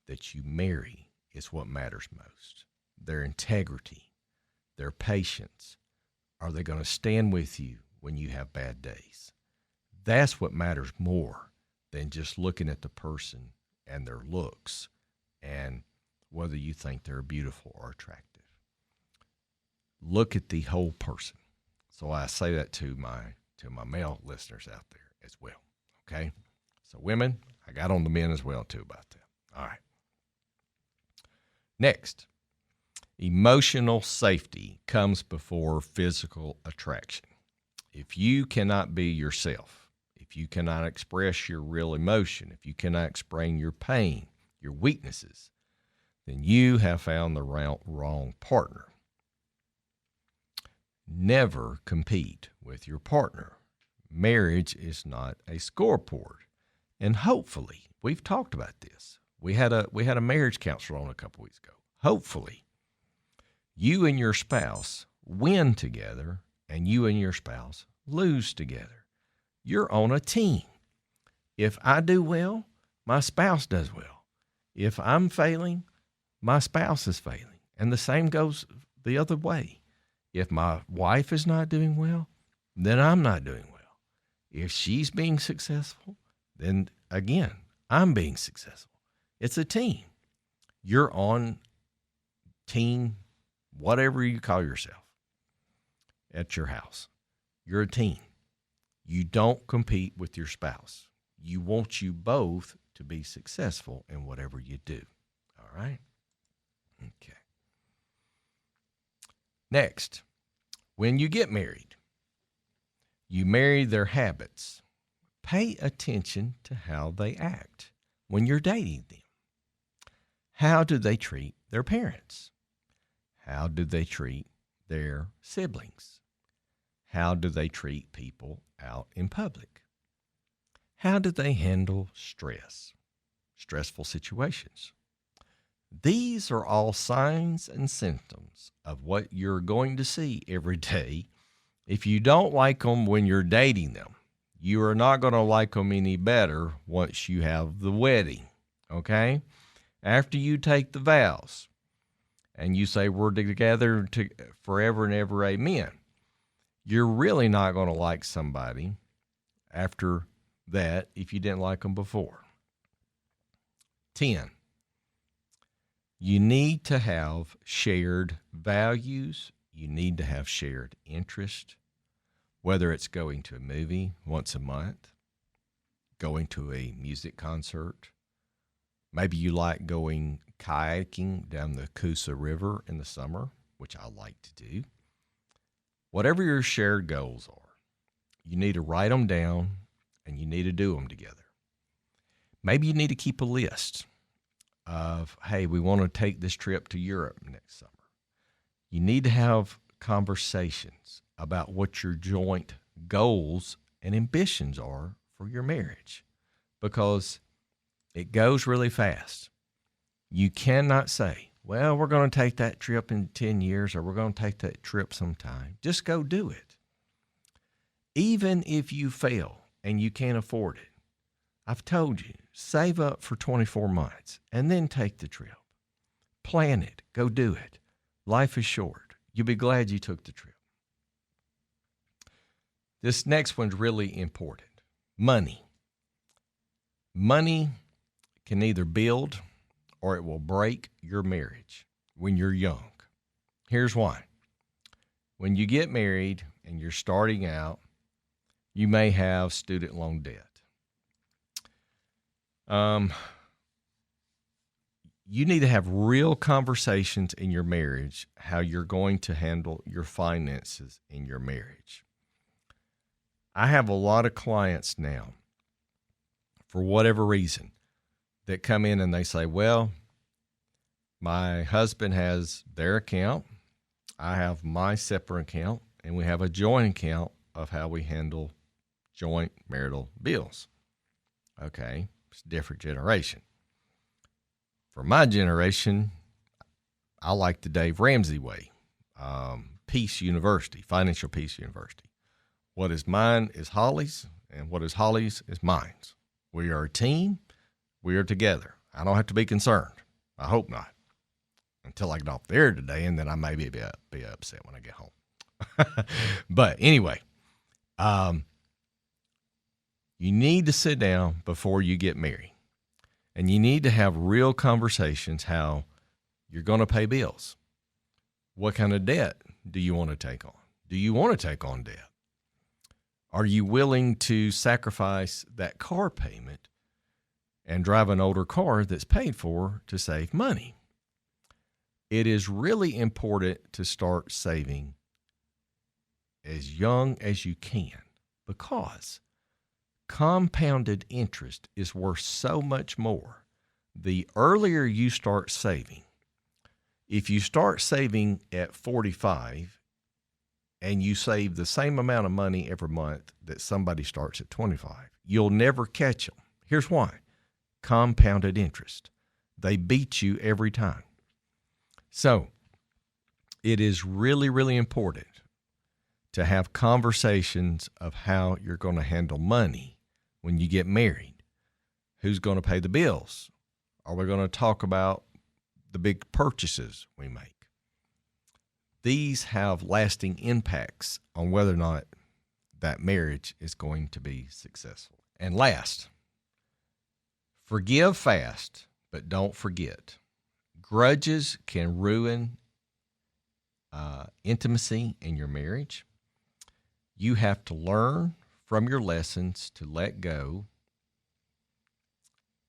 that you marry is what matters most. Their integrity, their patience. Are they going to stand with you when you have bad days? That's what matters more than just looking at the person and their looks and whether you think they're beautiful or attractive. Look at the whole person. So I say that to my male listeners out there as well, okay? So women, I got on the men as well too about that. All right. Next, emotional safety comes before physical attraction. If you cannot be yourself, if if you cannot express your real emotion, if you cannot explain your pain, your weaknesses, then you have found the wrong partner. Never compete with your partner. Marriage is not a scoreboard. And hopefully, we've talked about this. We had a marriage counselor on a couple weeks ago. Hopefully, you and your spouse win together and you and your spouse lose together. You're on a team. If I do well, my spouse does well. If I'm failing, my spouse is failing. And the same goes the other way. If my wife is not doing well, then I'm not doing well. If she's being successful, then again, I'm being successful. It's a team. You're on team, whatever you call yourself at your house. You're a team. You don't compete with your spouse. You want you both to be successful in whatever you do. All right? Okay. Next, when you get married, you marry their habits. Pay attention to how they act when you're dating them. How do they treat their parents? How do they treat their siblings? How do they treat people out in public? How do they handle stress, stressful situations? These are all signs and symptoms of what you're going to see every day. If you don't like them when you're dating them, you are not going to like them any better once you have the wedding, okay? After you take the vows and you say we're together forever and ever, amen, you're really not going to like somebody after that if you didn't like them before. 10, you need to have shared values. You need to have shared interest, whether it's going to a movie once a month, going to a music concert. Maybe you like going kayaking down the Coosa River in the summer, which I like to do. Whatever your shared goals are, you need to write them down and you need to do them together. Maybe you need to keep a list of, hey, we want to take this trip to Europe next summer. You need to have conversations about what your joint goals and ambitions are for your marriage, because it goes really fast. You cannot say, well, we're going to take that trip in 10 years or we're going to take that trip sometime. Just go do it. Even if you fail and you can't afford it, I've told you, save up for 24 months and then take the trip. Plan it. Go do it. Life is short. You'll be glad you took the trip. This next one's really important. Money. Money can either build or it will break your marriage when you're young. Here's why. When you get married and you're starting out, you may have student loan debt. You need to have real conversations in your marriage how you're going to handle your finances in your marriage. I have a lot of clients now, for whatever reason, that come in and they say, well, my husband has their account, I have my separate account, and we have a joint account of how we handle joint marital bills. Okay, it's a different generation. For my generation, I like the Dave Ramsey way, Peace University, Financial Peace University. What is mine is Holly's, and what is Holly's is mine. We are a team. We are together. I don't have to be concerned. I hope not. Until I get off the air today, and then I may be upset when I get home. But anyway, you need to sit down before you get married. And you need to have real conversations how you're going to pay bills. What kind of debt do you want to take on? Do you want to take on debt? Are you willing to sacrifice that car payment and drive an older car that's paid for to save money? It is really important to start saving as young as you can, because compounded interest is worth so much more. The earlier you start saving, if you start saving at 45 and you save the same amount of money every month that somebody starts at 25, you'll never catch them. Here's why. Compounded interest. They beat you every time. So it is really, really important to have conversations of how you're going to handle money when you get married. Who's going to pay the bills? Are we going to talk about the big purchases we make? These have lasting impacts on whether or not that marriage is going to be successful. And last, forgive fast, but don't forget. Grudges can ruin intimacy in your marriage. You have to learn from your lessons to let go,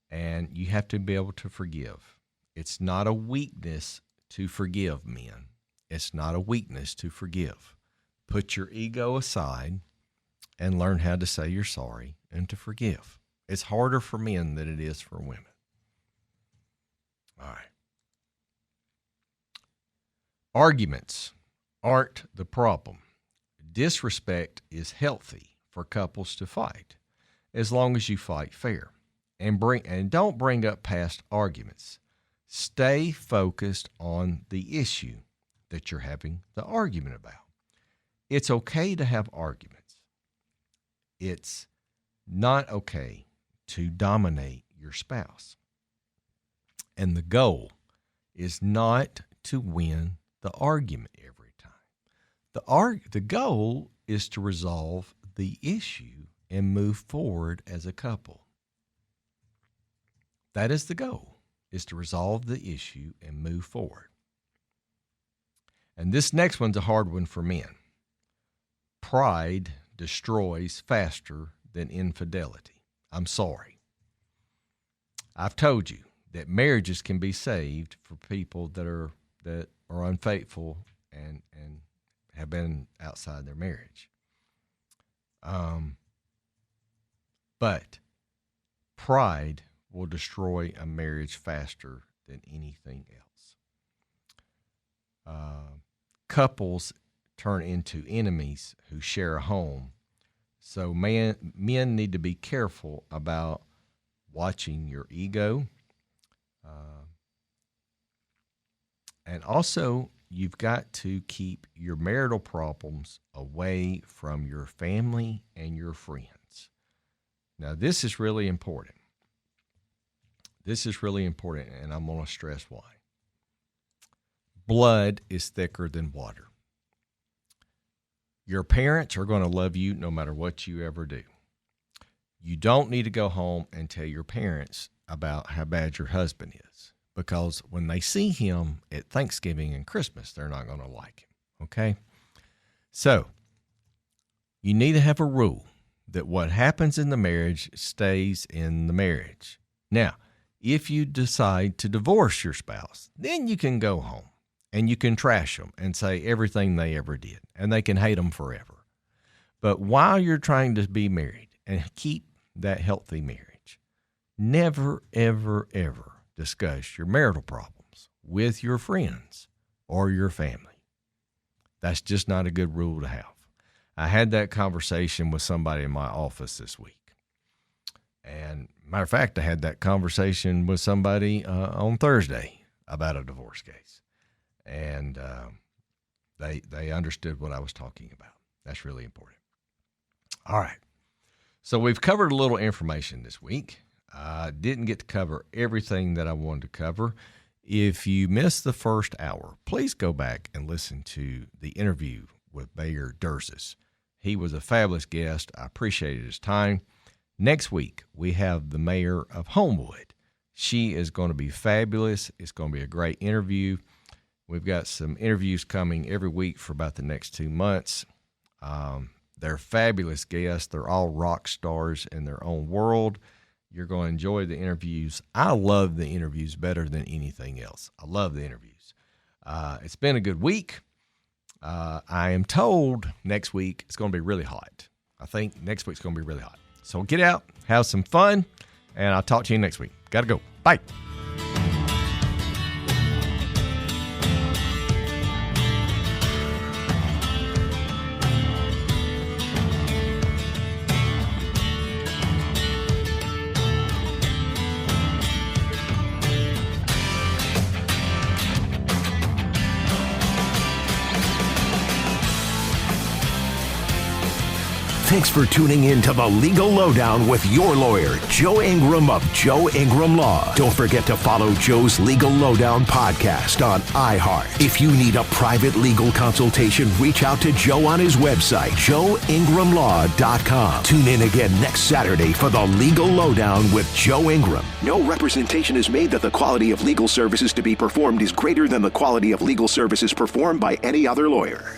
and you have to be able to forgive. It's not a weakness to forgive, men. It's not a weakness to forgive. Put your ego aside and learn how to say you're sorry and to forgive. It's harder for men than it is for women. All right. Arguments aren't the problem. Disrespect is healthy for couples to fight, as long as you fight fair. And don't bring up past arguments. Stay focused on the issue that you're having the argument about. It's okay to have arguments. It's not okay to dominate your spouse. And the goal is not to win the argument every time. The goal is to resolve the issue and move forward as a couple. That is the goal, is to resolve the issue and move forward. And this next one's a hard one for men. Pride destroys faster than infidelity. I'm sorry. I've told you that marriages can be saved for people that are unfaithful and have been outside their marriage. But pride will destroy a marriage faster than anything else. Couples turn into enemies who share a home. So men need to be careful about watching your ego. And also, you've got to keep your marital problems away from your family and your friends. Now, this is really important. This is really important, and I'm going to stress why. Blood is thicker than water. Your parents are going to love you no matter what you ever do. You don't need to go home and tell your parents about how bad your husband is, because when they see him at Thanksgiving and Christmas, they're not going to like him, okay? So you need to have a rule that what happens in the marriage stays in the marriage. Now, if you decide to divorce your spouse, then you can go home and you can trash them and say everything they ever did, and they can hate them forever. But while you're trying to be married and keep that healthy marriage, never, ever, ever discuss your marital problems with your friends or your family. That's just not a good rule to have. I had that conversation with somebody in my office this week. And matter of fact, I had that conversation with somebody on Thursday about a divorce case. And they understood what I was talking about. That's really important. All right. So we've covered a little information this week. Didn't get to cover everything that I wanted to cover. If you missed the first hour, please go back and listen to the interview with Mayor Derzis. He was a fabulous guest. I appreciated his time. Next week, we have the mayor of Homewood. She is going to be fabulous. It's going to be a great interview. We've got some interviews coming every week for about the next 2 months. They're fabulous guests. They're all rock stars in their own world. You're going to enjoy the interviews. I love the interviews better than anything else. I love the interviews. It's been a good week. I am told next week it's going to be really hot. I think next week's going to be really hot. So get out, have some fun, and I'll talk to you next week. Got to go. Bye. Thanks for tuning in to the Legal Lowdown with your lawyer, Joe Ingram of Joe Ingram Law. Don't forget to follow Joe's Legal Lowdown podcast on iHeart. If you need a private legal consultation, reach out to Joe on his website, joeingramlaw.com. Tune in again next Saturday for the Legal Lowdown with Joe Ingram. No representation is made that the quality of legal services to be performed is greater than the quality of legal services performed by any other lawyer.